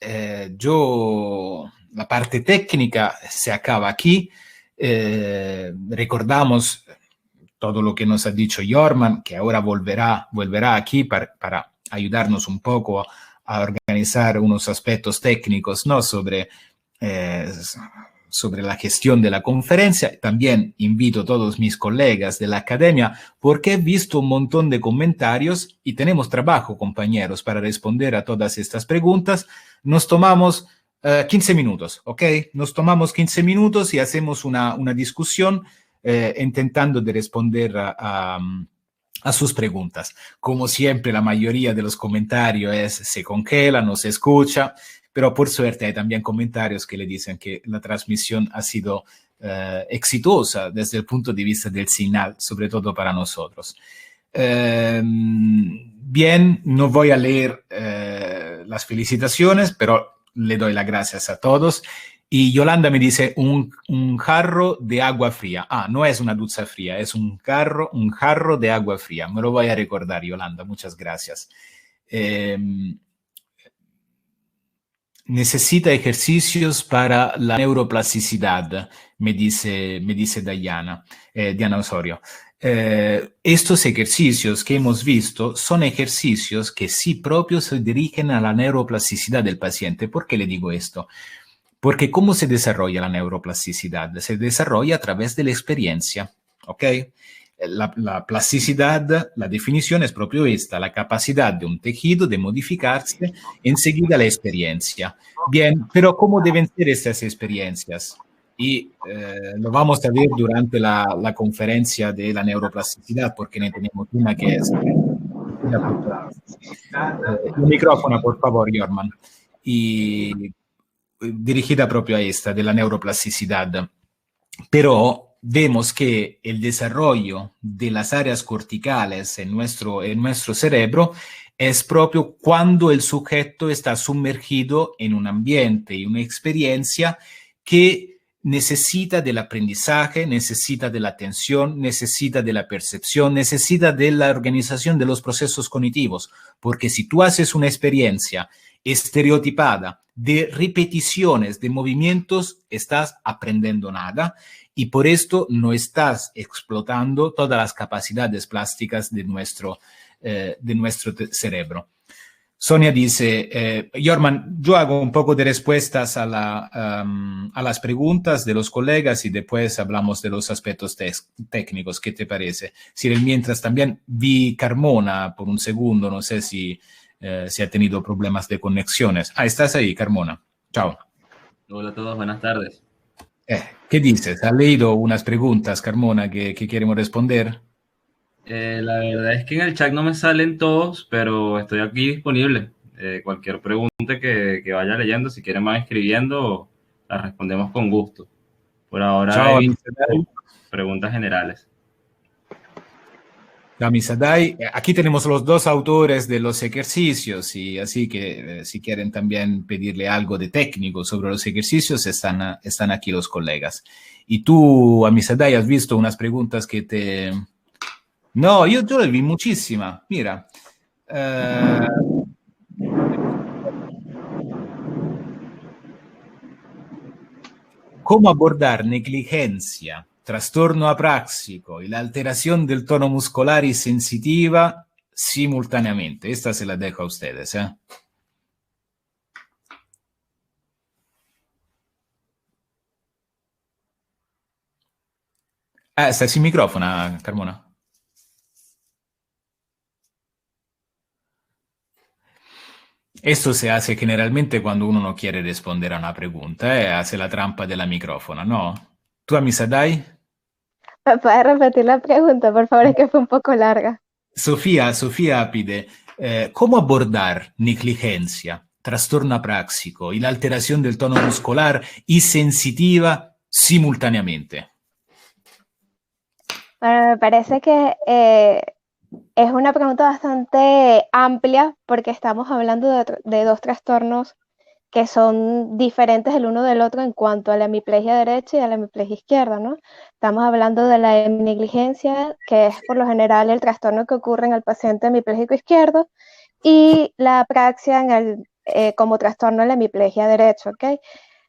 la parte técnica se acaba aquí. Recordamos todo lo que nos ha dicho Jorman, que ahora volverá aquí para ayudarnos un poco a organizar unos aspectos técnicos, ¿no? sobre la gestión de la conferencia. También invito a todos mis colegas de la academia porque he visto un montón de comentarios y tenemos trabajo, compañeros, para responder a todas estas preguntas. Nos tomamos 15 minutos, ¿ok? Nos tomamos 15 minutos y hacemos una discusión intentando de responder a sus preguntas. Como siempre, la mayoría de los comentarios se congela, no se escucha, pero por suerte hay también comentarios que le dicen que la transmisión ha sido exitosa desde el punto de vista del señal, sobre todo para nosotros. Bien, no voy a leer las felicitaciones, pero le doy las gracias a todos. Y Yolanda me dice un jarro de agua fría. Ah, no es una ducha fría, es un jarro de agua fría. Me lo voy a recordar, Yolanda, muchas gracias. Necesita ejercicios para la neuroplasticidad, me dice Diana Osorio. Estos ejercicios que hemos visto son ejercicios que sí propios se dirigen a la neuroplasticidad del paciente. ¿Por qué le digo esto? Porque ¿cómo se desarrolla la neuroplasticidad? Se desarrolla a través de la experiencia, ¿ok? La plasticidad, la definición es propio esta, la capacidad de un tejido de modificarse enseguida la experiencia. Bien, pero ¿cómo deben ser estas experiencias? Y lo vamos a ver durante la conferencia de la neuroplasticidad, porque ne tenemos una que es... el micrófono, por favor, Jorman. Y dirigida propio a esta, de la neuroplasticidad. Pero vemos que el desarrollo de las áreas corticales en nuestro cerebro es propio cuando el sujeto está sumergido en un ambiente y una experiencia que necesita del aprendizaje, necesita de la atención, necesita de la percepción, necesita de la organización de los procesos cognitivos. Porque si tú haces una experiencia estereotipada de repeticiones de movimientos, estás aprendiendo nada y por esto no estás explotando todas las capacidades plásticas de nuestro cerebro. Sonia dice, Jorman, yo hago un poco de respuestas a las preguntas de los colegas y después hablamos de los aspectos técnicos. ¿Qué te parece? Si mientras también vi Carmona por un segundo, no sé si ha tenido problemas de conexiones. Ah, estás ahí, Carmona. Chao. Hola a todos, buenas tardes. ¿Qué dices? ¿Has leído unas preguntas, Carmona, que queremos responder? La verdad es que en el chat no me salen todos, pero estoy aquí disponible. Cualquier pregunta que vaya leyendo, si quieren van escribiendo, las respondemos con gusto. Por ahora hay preguntas generales. Sadai, aquí tenemos los dos autores de los ejercicios y así que si quieren también pedirle algo de técnico sobre los ejercicios, están aquí los colegas. Y tú, Sadai, has visto unas preguntas que te... No, yo le vi muchísima. Mira. ¿Cómo abordar negligencia, trastorno apráxico y la alteración del tono muscular y sensitiva simultáneamente? Esta se la dejo a ustedes, ¿eh? Está sin micrófono, Carmona. Esto se hace generalmente cuando uno no quiere responder a una pregunta, hace la trampa de la micrófono, ¿no? ¿Tú, Sadai? ¿Me puedes repetir la pregunta, por favor? Es que fue un poco larga. Sofía pide, ¿cómo abordar negligencia, trastorno apráxico y la alteración del tono muscular y sensitiva simultáneamente? Bueno, me parece que es una pregunta bastante amplia porque estamos hablando de dos trastornos que son diferentes el uno del otro en cuanto a la hemiplegia derecha y a la hemiplegia izquierda, ¿no? Estamos hablando de la heminegligencia, que es por lo general el trastorno que ocurre en el paciente hemipléjico izquierdo, y la apraxia como trastorno de la hemiplegia derecha, ¿ok?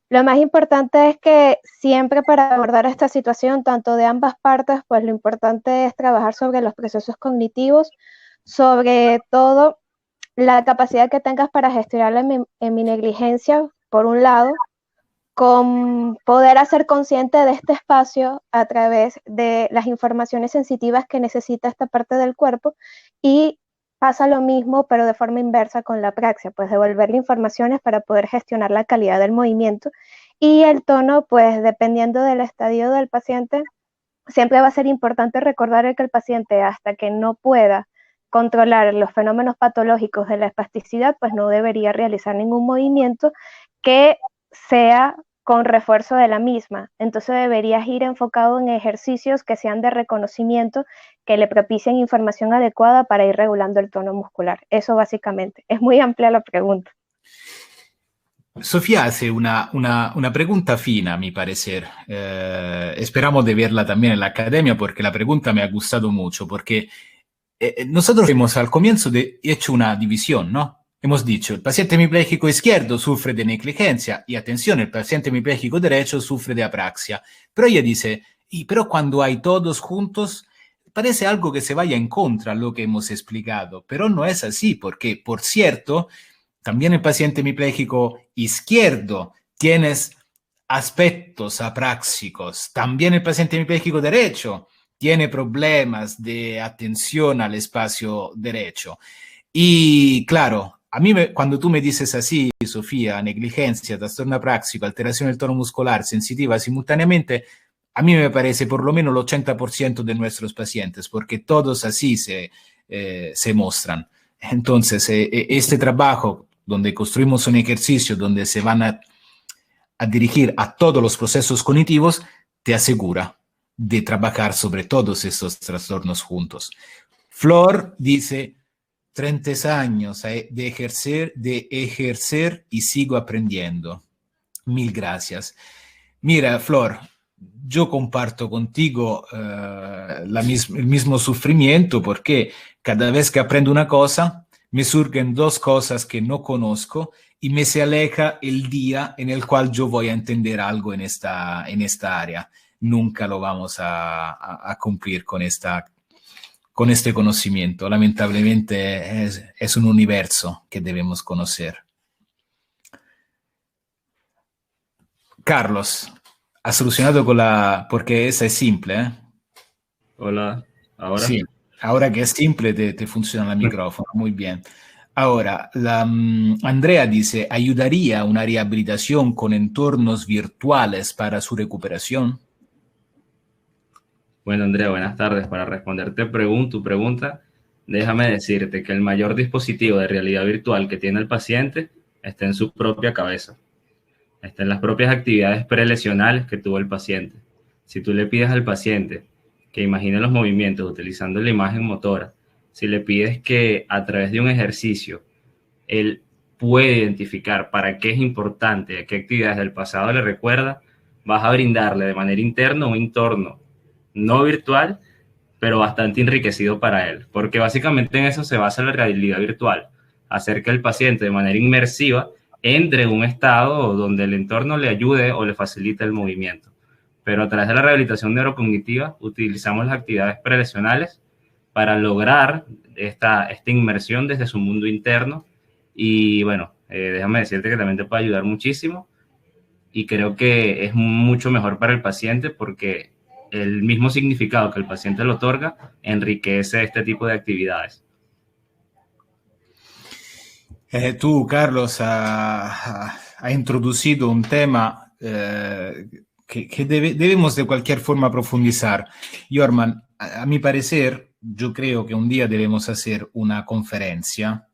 Lo más importante es que siempre para abordar esta situación, tanto de ambas partes, pues lo importante es trabajar sobre los procesos cognitivos, sobre todo la capacidad que tengas para gestionar la heminegligencia, por un lado, con poder hacer consciente de este espacio a través de las informaciones sensitivas que necesita esta parte del cuerpo y Pasa lo mismo, pero de forma inversa con la praxia, pues devolverle informaciones para poder gestionar la calidad del movimiento. Y el tono, pues dependiendo del estadio del paciente, siempre va a ser importante recordar que el paciente, hasta que no pueda controlar los fenómenos patológicos de la espasticidad, pues no debería realizar ningún movimiento que sea con refuerzo de la misma. Entonces deberías ir enfocado en ejercicios que sean de reconocimiento, que le propicien información adecuada para ir regulando el tono muscular. Eso básicamente. Es muy amplia la pregunta. Sofía hace una pregunta fina, a mi parecer. Esperamos de verla también en la academia porque la pregunta me ha gustado mucho, porque nosotros hemos al comienzo hecho una división, ¿no? Hemos dicho, el paciente hemipléjico izquierdo sufre de negligencia y atención, el paciente hemipléjico derecho sufre de apraxia. Pero ella dice, pero cuando hay todos juntos, parece algo que se vaya en contra de lo que hemos explicado, pero no es así, porque, por cierto, también el paciente hemipléjico izquierdo tiene aspectos apráxicos, también el paciente hemipléjico derecho tiene problemas de atención al espacio derecho. Y claro, a mí cuando tú me dices así, Sofía, negligencia, trastorno apráxico, alteración del tono muscular, sensitiva simultáneamente, a mí me parece por lo menos el 80% de nuestros pacientes, porque todos así se muestran. Entonces, este trabajo donde construimos un ejercicio donde se van a dirigir a todos los procesos cognitivos, te asegura de trabajar sobre todos estos trastornos juntos. Flor dice, 30 años de ejercer y sigo aprendiendo. Mil gracias. Mira, Flor, yo comparto contigo el mismo sufrimiento porque cada vez que aprendo una cosa, me surgen dos cosas que no conozco y me se aleja el día en el cual yo voy a entender algo en esta área. Nunca lo vamos a cumplir con este conocimiento. Lamentablemente es un universo que debemos conocer. Carlos, ¿has solucionado porque esa es simple, ¿eh? Hola, ¿ahora? Sí, ahora que es simple te funciona el micrófono, muy bien. Ahora, Andrea dice, ¿ayudaría una rehabilitación con entornos virtuales para su recuperación? Bueno, Andrea, buenas tardes. Para responderte tu pregunta, déjame decirte que el mayor dispositivo de realidad virtual que tiene el paciente está en su propia cabeza. Está en las propias actividades prelesionales que tuvo el paciente. Si tú le pides al paciente que imagine los movimientos utilizando la imagen motora, si le pides que a través de un ejercicio él puede identificar para qué es importante, a qué actividades del pasado le recuerda, vas a brindarle de manera interna un entorno no virtual, pero bastante enriquecido para él, porque básicamente en eso se basa la realidad virtual, hacer que el paciente de manera inmersiva entre en un estado donde el entorno le ayude o le facilite el movimiento. Pero a través de la rehabilitación neurocognitiva utilizamos las actividades prelesionales para lograr esta inmersión desde su mundo interno y bueno, déjame decirte que también te puede ayudar muchísimo y creo que es mucho mejor para el paciente porque el mismo significado que el paciente le otorga enriquece este tipo de actividades. Tú, Carlos, has introducido un tema que debemos de cualquier forma profundizar. Jorman, a mi parecer, yo creo que un día debemos hacer una conferencia,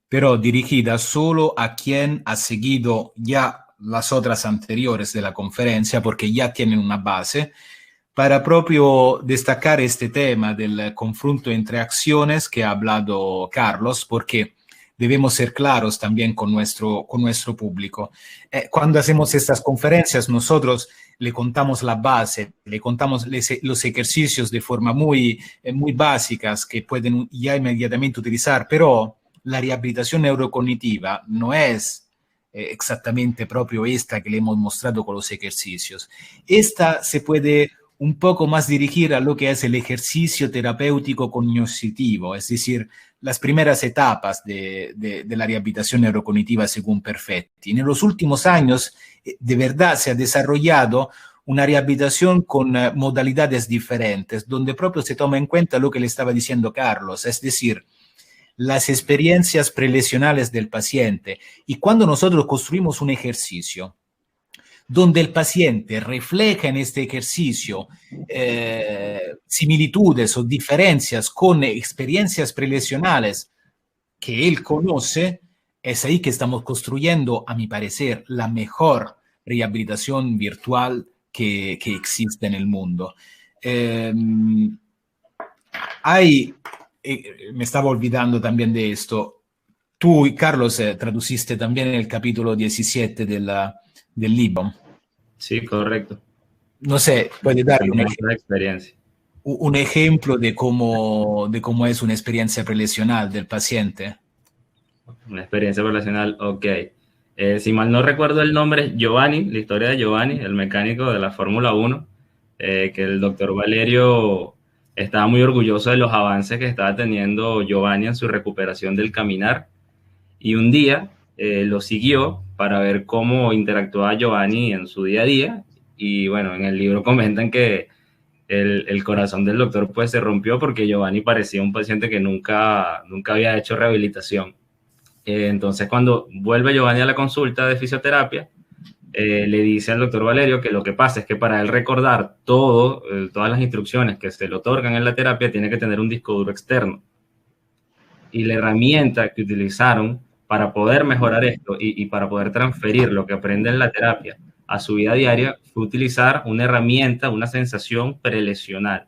pero dirigida solo a quien ha seguido ya las otras anteriores de la conferencia, porque ya tienen una base, para proprio destacar este tema del confronto entre acciones que ha hablado Carlos, porque debemos ser claros también con nuestro público. Cuando hacemos estas conferencias, nosotros le contamos la base, le contamos los ejercicios de forma muy básicas que pueden ya inmediatamente utilizar, pero la rehabilitación neurocognitiva no es exactamente proprio esta que le hemos mostrado con los ejercicios. Esta se puede un poco más dirigir a lo que es el ejercicio terapéutico cognitivo, es decir, las primeras etapas de la rehabilitación neurocognitiva según Perfetti. En los últimos años, de verdad, se ha desarrollado una rehabilitación con modalidades diferentes, donde propio se toma en cuenta lo que le estaba diciendo Carlos, es decir, las experiencias prelesionales del paciente. Y cuando nosotros construimos un ejercicio donde el paciente refleja en este ejercicio similitudes o diferencias con experiencias prelesionales que él conoce, es ahí que estamos construyendo, a mi parecer, la mejor rehabilitación virtual que existe en el mundo. Me estaba olvidando también de esto. Tú, Carlos, traduciste también el capítulo 17 del libro. Sí, correcto. No sé, puede dar experiencia. Un ejemplo de cómo es una experiencia prelesional del paciente. Una experiencia prelesional, ok. Si mal no recuerdo el nombre, Giovanni, la historia de Giovanni, el mecánico de la Fórmula 1, que el doctor Valerio estaba muy orgulloso de los avances que estaba teniendo Giovanni en su recuperación del caminar, y un día lo siguió para ver cómo interactuaba Giovanni en su día a día, y bueno, en el libro comentan que el corazón del doctor pues se rompió porque Giovanni parecía un paciente que nunca había hecho rehabilitación. Entonces, cuando vuelve Giovanni a la consulta de fisioterapia, le dice al doctor Valerio que lo que pasa es que para él recordar todas las instrucciones que se le otorgan en la terapia, tiene que tener un disco duro externo. Y la herramienta que utilizaron para poder mejorar esto y para poder transferir lo que aprende en la terapia a su vida diaria fue utilizar una herramienta, una sensación prelesional.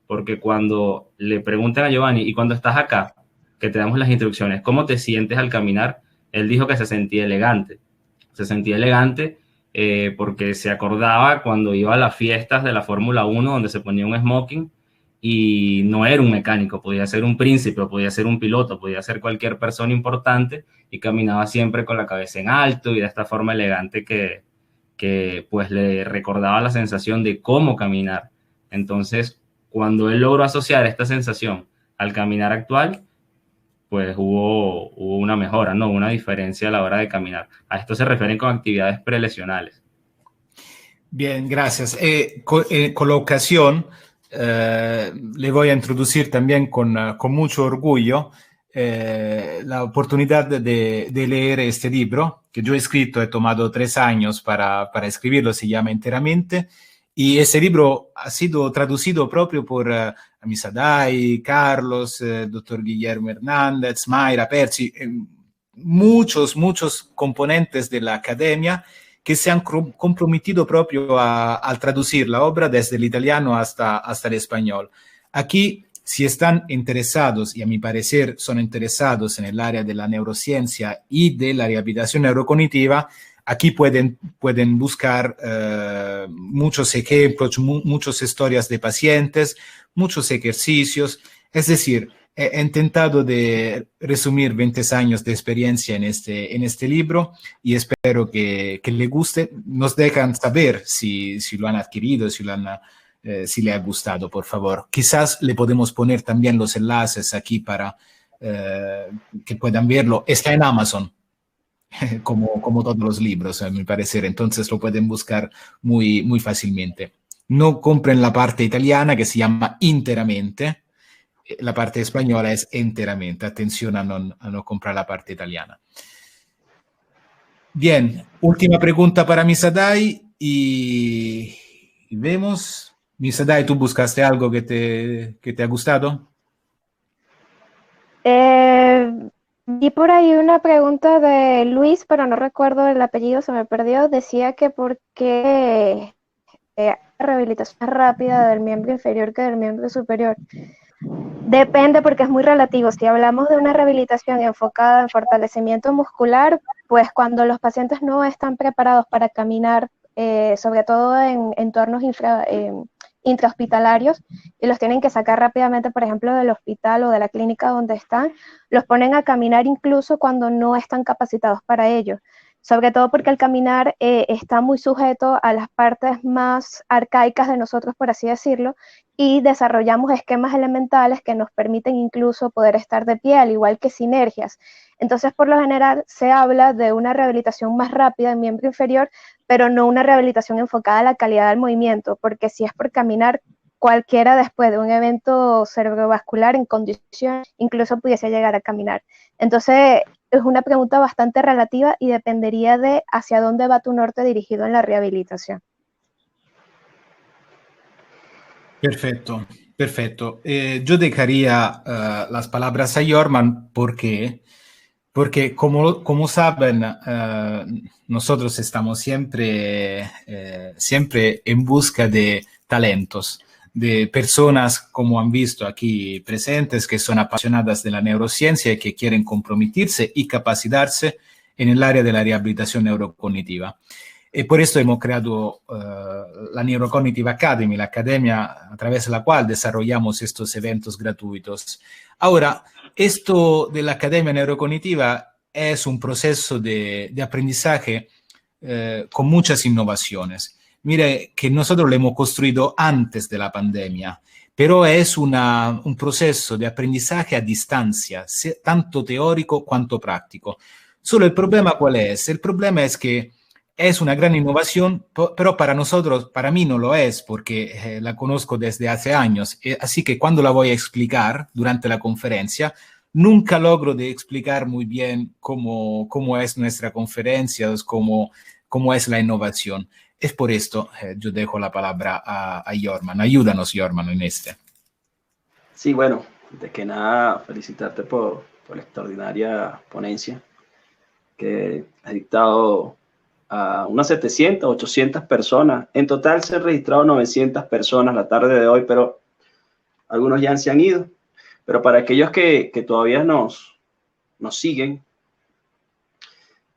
Porque cuando le preguntan a Giovanni, ¿y cuando estás acá? Que te damos las instrucciones, ¿cómo te sientes al caminar? Él dijo que se sentía elegante. Se sentía elegante porque se acordaba cuando iba a las fiestas de la Fórmula 1 donde se ponía un smoking y no era un mecánico, podía ser un príncipe, podía ser un piloto, podía ser cualquier persona importante y caminaba siempre con la cabeza en alto y de esta forma elegante que pues le recordaba la sensación de cómo caminar. Entonces, cuando él logró asociar esta sensación al caminar actual, pues hubo una mejora, ¿no? Una diferencia a la hora de caminar. A esto se refieren con actividades prelesionales. Bien, gracias. Con la ocasión, le voy a introducir también con mucho orgullo la oportunidad de leer este libro que yo he escrito. He tomado 3 años para escribirlo, se llama Enteramente, y ese libro ha sido traducido propio por Amisadai, Carlos, doctor Guillermo Hernández, Mayra Perci, muchos componentes de la academia que se han comprometido propio al traducir la obra desde el italiano hasta el español. Aquí, si están interesados, y a mi parecer son interesados en el área de la neurociencia y de la rehabilitación neurocognitiva, aquí pueden buscar muchos ejemplos, muchas historias de pacientes, muchos ejercicios. Es decir, he intentado de resumir 20 años de experiencia en este libro y espero que le guste. Nos dejan saber si lo han adquirido, si le ha gustado, por favor. Quizás le podemos poner también los enlaces aquí para que puedan verlo. Está en Amazon, como todos los libros, a mi parecer. Entonces lo pueden buscar muy fácilmente. No compren la parte italiana, que se llama Interamente. La parte española es Enteramente. Atención a no comprar la parte italiana. Bien, última pregunta para Misadai y vemos. Misadai, ¿tú buscaste algo que te ha gustado? Vi por ahí una pregunta de Luis, pero no recuerdo el apellido, se me perdió. Decía que por qué rehabilitación rápida del miembro inferior que del miembro superior. Depende, porque es muy relativo. Si hablamos de una rehabilitación enfocada en fortalecimiento muscular, pues cuando los pacientes no están preparados para caminar, sobre todo en entornos intrahospitalarios, y los tienen que sacar rápidamente, por ejemplo, del hospital o de la clínica donde están, los ponen a caminar incluso cuando no están capacitados para ello. Sobre todo porque el caminar está muy sujeto a las partes más arcaicas de nosotros, por así decirlo, y desarrollamos esquemas elementales que nos permiten incluso poder estar de pie, al igual que sinergias. Entonces, por lo general, se habla de una rehabilitación más rápida en miembro inferior, pero no una rehabilitación enfocada a la calidad del movimiento, porque si es por caminar, cualquiera después de un evento cerebrovascular en condición, incluso pudiese llegar a caminar. Entonces, es una pregunta bastante relativa y dependería de hacia dónde va tu norte dirigido en la rehabilitación. Perfecto, perfecto. Yo dejaría las palabras a Jorman porque como saben, nosotros estamos siempre en busca de talentos, de personas, como han visto aquí presentes, que son apasionadas de la neurociencia y que quieren comprometerse y capacitarse en el área de la rehabilitación neurocognitiva. Y por esto hemos creado la Neurocognitive Academy, la academia a través de la cual desarrollamos estos eventos gratuitos. Ahora, esto de la Academia Neurocognitiva es un proceso de aprendizaje con muchas innovaciones. Mire que nosotros lo hemos construido antes de la pandemia, pero es un proceso de aprendizaje a distancia, tanto teórico cuanto práctico. Solo el problema, ¿cuál es? El problema es que es una gran innovación, pero para nosotros, para mí no lo es, porque la conozco desde hace años. Así que cuando la voy a explicar durante la conferencia, nunca logro de explicar muy bien cómo es nuestra conferencia, cómo es la innovación. Es por esto yo dejo la palabra a Jorman. Ayúdanos, Jorman, en este. Sí, bueno, de que nada, felicitarte por la extraordinaria ponencia que has dictado a unas 700, 800 personas. En total se han registrado 900 personas la tarde de hoy, pero algunos ya se han ido. Pero para aquellos que todavía nos siguen,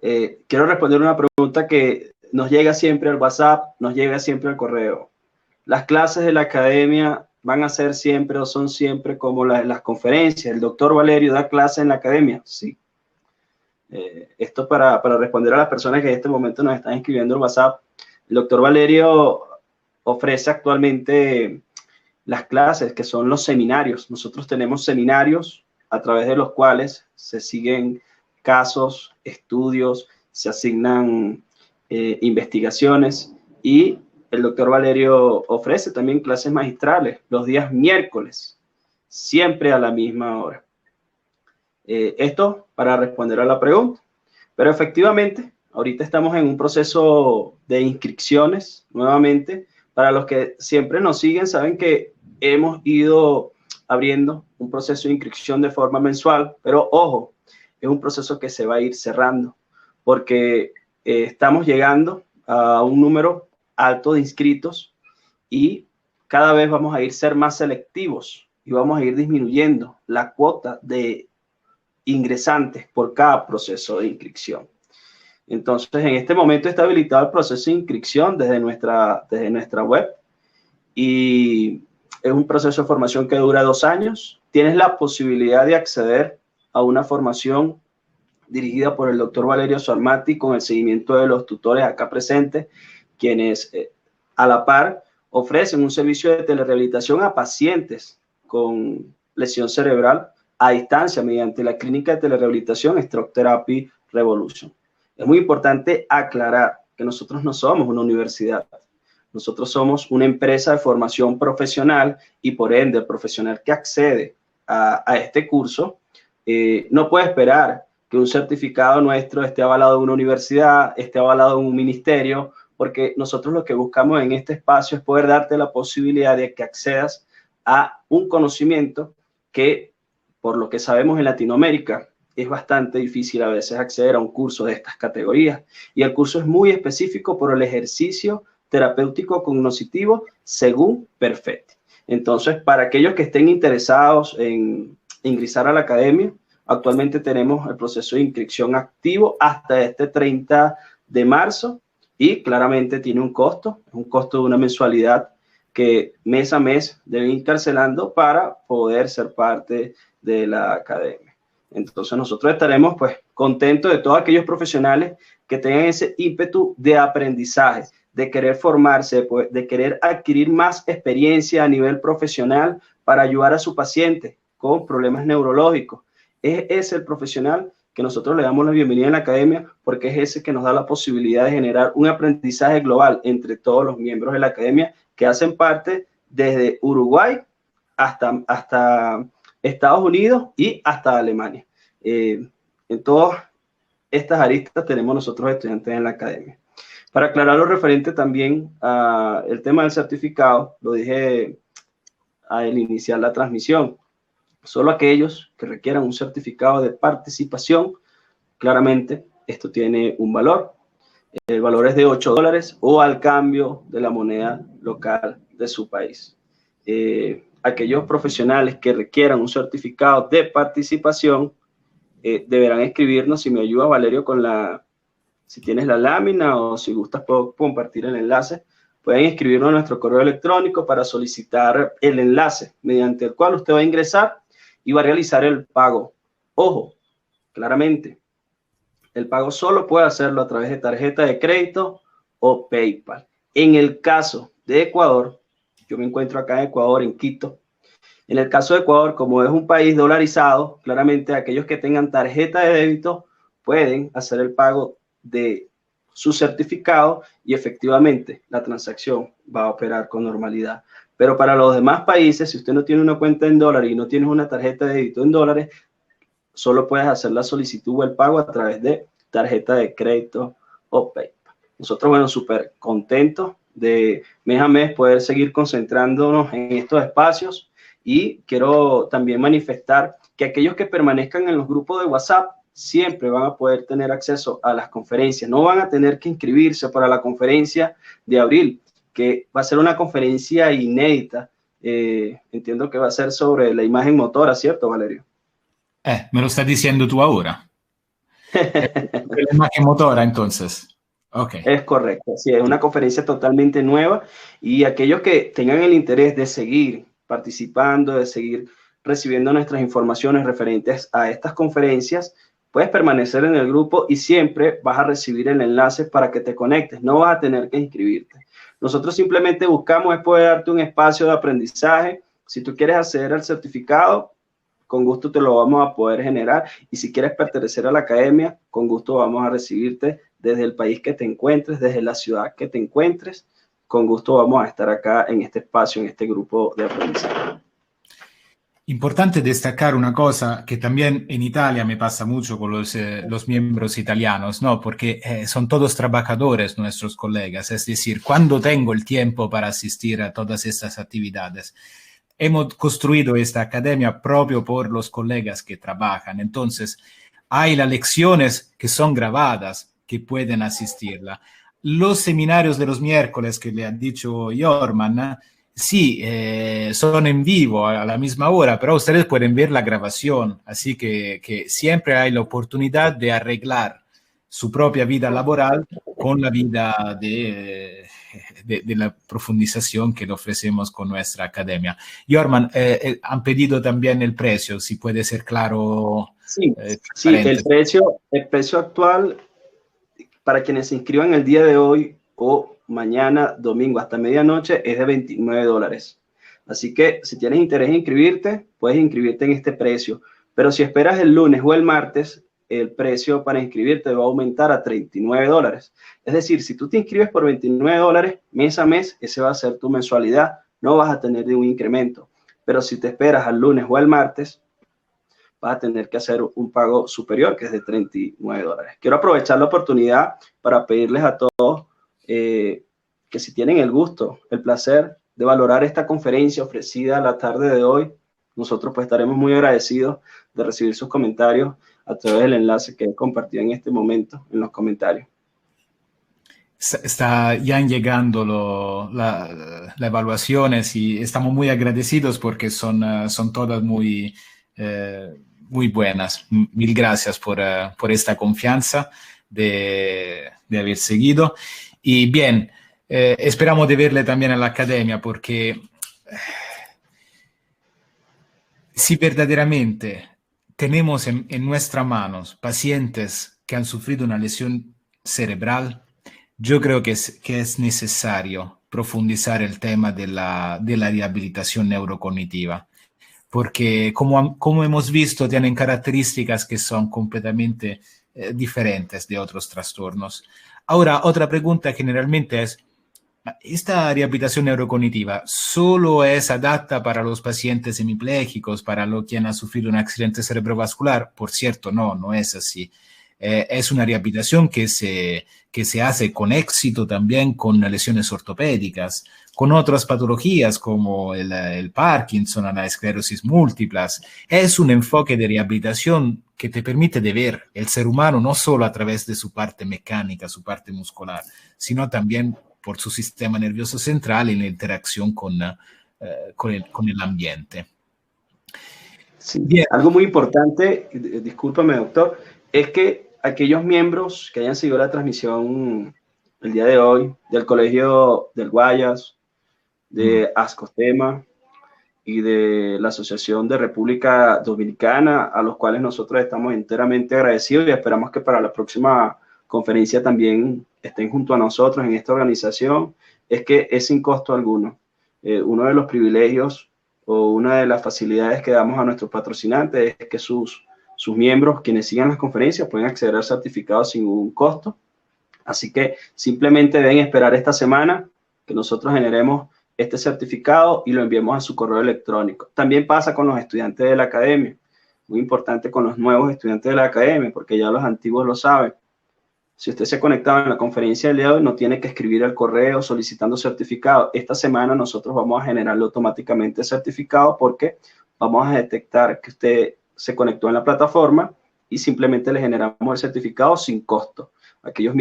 quiero responder una pregunta que nos llega siempre al WhatsApp, nos llega siempre al correo. ¿Las clases de la academia van a ser siempre o son siempre como las conferencias? ¿El doctor Valerio da clases en la academia? Sí. Esto para responder a las personas que en este momento nos están escribiendo el WhatsApp. El doctor Valerio ofrece actualmente las clases, que son los seminarios. Nosotros tenemos seminarios a través de los cuales se siguen casos, estudios, se asignan investigaciones, y el doctor Valerio ofrece también clases magistrales los días miércoles, siempre a la misma hora. Esto para responder a la pregunta. Pero efectivamente, ahorita estamos en un proceso de inscripciones nuevamente. Para los que siempre nos siguen, saben que hemos ido abriendo un proceso de inscripción de forma mensual, pero ojo, es un proceso que se va a ir cerrando, porque estamos llegando a un número alto de inscritos y cada vez vamos a ser más selectivos y vamos a ir disminuyendo la cuota de ingresantes por cada proceso de inscripción. Entonces, en este momento está habilitado el proceso de inscripción desde nuestra web, y es un proceso de formación que dura 2 años. Tienes la posibilidad de acceder a una formación dirigida por el doctor Valerio Sarmati con el seguimiento de los tutores acá presentes, quienes a la par ofrecen un servicio de telerehabilitación a pacientes con lesión cerebral a distancia mediante la clínica de telerehabilitación Stroke Therapy Revolution. Es muy importante aclarar que nosotros no somos una universidad. Nosotros somos una empresa de formación profesional, y por ende el profesional que accede a este curso no puede esperar que un certificado nuestro esté avalado en una universidad, esté avalado en un ministerio, porque nosotros lo que buscamos en este espacio es poder darte la posibilidad de que accedas a un conocimiento que, por lo que sabemos en Latinoamérica, es bastante difícil a veces acceder a un curso de estas categorías. Y el curso es muy específico por el ejercicio terapéutico cognitivo según Perfetti. Entonces, para aquellos que estén interesados en ingresar a la academia, actualmente tenemos el proceso de inscripción activo hasta este 30 de marzo y claramente tiene un costo, es un costo de una mensualidad que mes a mes deben ir cancelando para poder ser parte de la academia. Entonces nosotros estaremos pues contentos de todos aquellos profesionales que tengan ese ímpetu de aprendizaje, de querer formarse, de querer adquirir más experiencia a nivel profesional para ayudar a su paciente con problemas neurológicos. Es ese el profesional que nosotros le damos la bienvenida en la academia, porque es ese que nos da la posibilidad de generar un aprendizaje global entre todos los miembros de la academia que hacen parte desde Uruguay hasta Estados Unidos y hasta Alemania. En todas estas aristas tenemos nosotros estudiantes en la academia. Para aclarar lo referente también al tema del certificado, lo dije al iniciar la transmisión, solo aquellos que requieran un certificado de participación, claramente esto tiene un valor. El valor es de $8 o al cambio de la moneda local de su país. Aquellos profesionales que requieran un certificado de participación deberán escribirnos, si me ayuda Valerio, si tienes la lámina o si gustas puedo compartir el enlace, pueden escribirnos a nuestro correo electrónico para solicitar el enlace mediante el cual usted va a ingresar y va a realizar el pago. Ojo, claramente, el pago solo puede hacerlo a través de tarjeta de crédito o PayPal. En el caso de Ecuador, yo me encuentro acá en Ecuador, en Quito. En el caso de Ecuador, como es un país dolarizado, claramente aquellos que tengan tarjeta de débito pueden hacer el pago de su certificado y efectivamente la transacción va a operar con normalidad. Pero para los demás países, si usted no tiene una cuenta en dólares y no tienes una tarjeta de débito en dólares, solo puedes hacer la solicitud o el pago a través de tarjeta de crédito o PayPal. Nosotros, bueno, súper contentos de mes a mes poder seguir concentrándonos en estos espacios y quiero también manifestar que aquellos que permanezcan en los grupos de WhatsApp siempre van a poder tener acceso a las conferencias. No van a tener que inscribirse para la conferencia de abril, que va a ser una conferencia inédita. Entiendo que va a ser sobre la imagen motora, ¿cierto, Valerio? Me lo estás diciendo tú ahora. La imagen motora, entonces. Okay. Es correcto, sí, es una conferencia totalmente nueva y aquellos que tengan el interés de seguir participando, de seguir recibiendo nuestras informaciones referentes a estas conferencias, puedes permanecer en el grupo y siempre vas a recibir el enlace para que te conectes, no vas a tener que inscribirte. Nosotros simplemente buscamos es poder darte un espacio de aprendizaje. Si tú quieres acceder al certificado, con gusto te lo vamos a poder generar y si quieres pertenecer a la academia, con gusto vamos a recibirte desde el país que te encuentres, desde la ciudad que te encuentres. Con gusto vamos a estar acá en este espacio, en este grupo de aprendizaje. Importante destacar una cosa que también en Italia me pasa mucho con los miembros italianos, ¿no? Porque son todos trabajadores nuestros colegas, es decir, cuando tengo el tiempo para asistir a todas estas actividades. Hemos construido esta academia propio por los colegas que trabajan, entonces hay las lecciones que son grabadas, que pueden asistirla. Los seminarios de los miércoles que le ha dicho Jorman, sí, son en vivo a la misma hora, pero ustedes pueden ver la grabación, así que siempre hay la oportunidad de arreglar su propia vida laboral con la vida de la profundización que le ofrecemos con nuestra academia. Jorman, han pedido también el precio, si puede ser claro. Sí, el precio actual para quienes se inscriban el día de hoy o mañana, domingo, hasta medianoche, es de $29. Así que si tienes interés en inscribirte, puedes inscribirte en este precio. Pero si esperas el lunes o el martes, el precio para inscribirte va a aumentar a $39. Es decir, si tú te inscribes por $29, mes a mes, ese va a ser tu mensualidad. No vas a tener ningún incremento. Pero si te esperas al lunes o al martes, vas a tener que hacer un pago superior, que es de $39. Quiero aprovechar la oportunidad para pedirles a todos que si tienen el gusto, el placer de valorar esta conferencia ofrecida la tarde de hoy, nosotros pues estaremos muy agradecidos de recibir sus comentarios a través del enlace que he compartido en este momento en los comentarios. Está ya llegando las evaluaciones y estamos muy agradecidos porque son todas muy buenas. Mil gracias por esta confianza de haber seguido. Y bien, esperamos de verle también en la academia porque si verdaderamente tenemos en nuestras manos pacientes que han sufrido una lesión cerebral, yo creo que es necesario profundizar el tema de la rehabilitación neurocognitiva, porque como hemos visto, tienen características que son completamente diferentes de otros trastornos. Ahora, otra pregunta generalmente es, esta rehabilitación neurocognitiva solo es adapta para los pacientes hemipléjicos, para los que han sufrido un accidente cerebrovascular. Por cierto, no es así. Es una rehabilitación que se hace con éxito también con lesiones ortopédicas, con otras patologías como el Parkinson, la esclerosis múltiplas. Es un enfoque de rehabilitación que te permite de ver el ser humano no solo a través de su parte mecánica, su parte muscular, sino también por su sistema nervioso central y la interacción con el ambiente. Sí. Bien. Algo muy importante, discúlpame doctor, es que aquellos miembros que hayan seguido la transmisión el día de hoy del Colegio del Guayas, de Ascotema y de la Asociación de República Dominicana, a los cuales nosotros estamos enteramente agradecidos y esperamos que para la próxima conferencia también estén junto a nosotros en esta organización, es que es sin costo alguno. Uno de los privilegios o una de las facilidades que damos a nuestros patrocinantes es que sus miembros, quienes sigan las conferencias, pueden acceder al certificado sin ningún costo. Así que simplemente deben esperar esta semana que nosotros generemos este certificado y lo enviemos a su correo electrónico. También pasa con los estudiantes de la academia. Muy importante con los nuevos estudiantes de la academia, porque ya los antiguos lo saben. Si usted se conectaba en la conferencia del día de hoy, no tiene que escribir el correo solicitando certificado. Esta semana nosotros vamos a generarle automáticamente el certificado porque vamos a detectar que usted se conectó en la plataforma y simplemente le generamos el certificado sin costo. Aquellos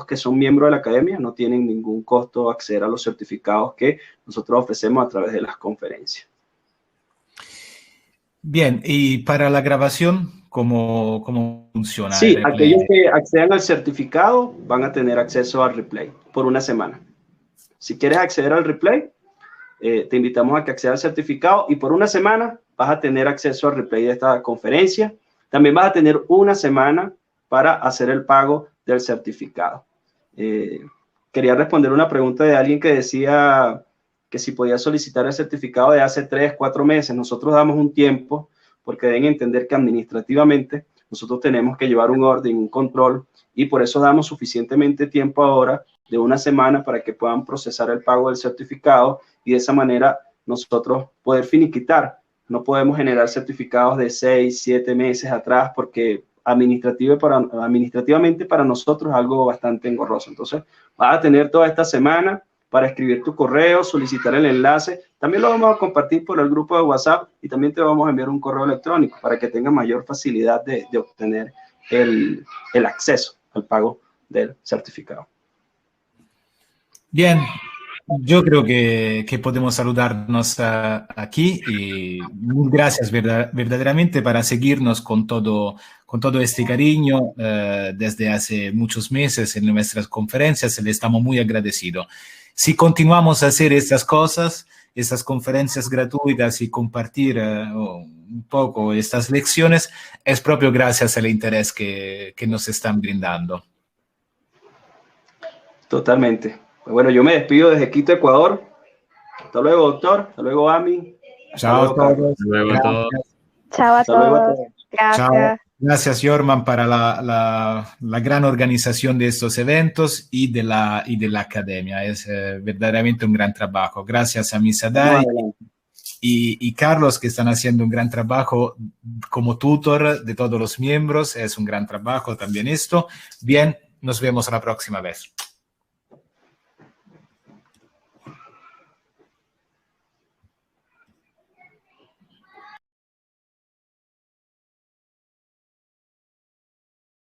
que son miembros de la academia no tienen ningún costo acceder a los certificados que nosotros ofrecemos a través de las conferencias. Bien, y para la grabación, ¿cómo funciona? Sí, aquellos que accedan al certificado van a tener acceso al replay por una semana. Si quieres acceder al replay, te invitamos a que accedas al certificado y por una semana vas a tener acceso al replay de esta conferencia. También vas a tener una semana para hacer el pago del certificado. Quería responder una pregunta de alguien que decía que si podía solicitar el certificado de hace 3, 4 meses. Nosotros damos un tiempo porque deben entender que administrativamente nosotros tenemos que llevar un orden, un control y por eso damos suficientemente tiempo ahora de una semana para que puedan procesar el pago del certificado y de esa manera nosotros poder finiquitar. No podemos generar certificados de 6, 7 meses atrás porque administrativamente para nosotros es algo bastante engorroso. Entonces, vas a tener toda esta semana para escribir tu correo, solicitar el enlace. También lo vamos a compartir por el grupo de WhatsApp y también te vamos a enviar un correo electrónico para que tengas mayor facilidad de obtener el acceso al pago del certificado. Bien. Yo creo que podemos saludarnos aquí y muchas gracias verdaderamente para seguirnos con todo este cariño desde hace muchos meses en nuestras conferencias. Le estamos muy agradecidos. Si continuamos a hacer estas cosas, estas conferencias gratuitas y compartir un poco estas lecciones, es propio gracias al interés que nos están brindando. Totalmente. Bueno, yo me despido desde Quito, Ecuador. Hasta luego, doctor. Hasta luego, Ami. Chao a todos. Chao a todos. Gracias. Chao. Gracias, Jorman, para la gran organización de estos eventos y de la academia. Es verdaderamente un gran trabajo. Gracias a Misadai y Carlos, que están haciendo un gran trabajo como tutor de todos los miembros. Es un gran trabajo también esto. Bien, nos vemos la próxima vez.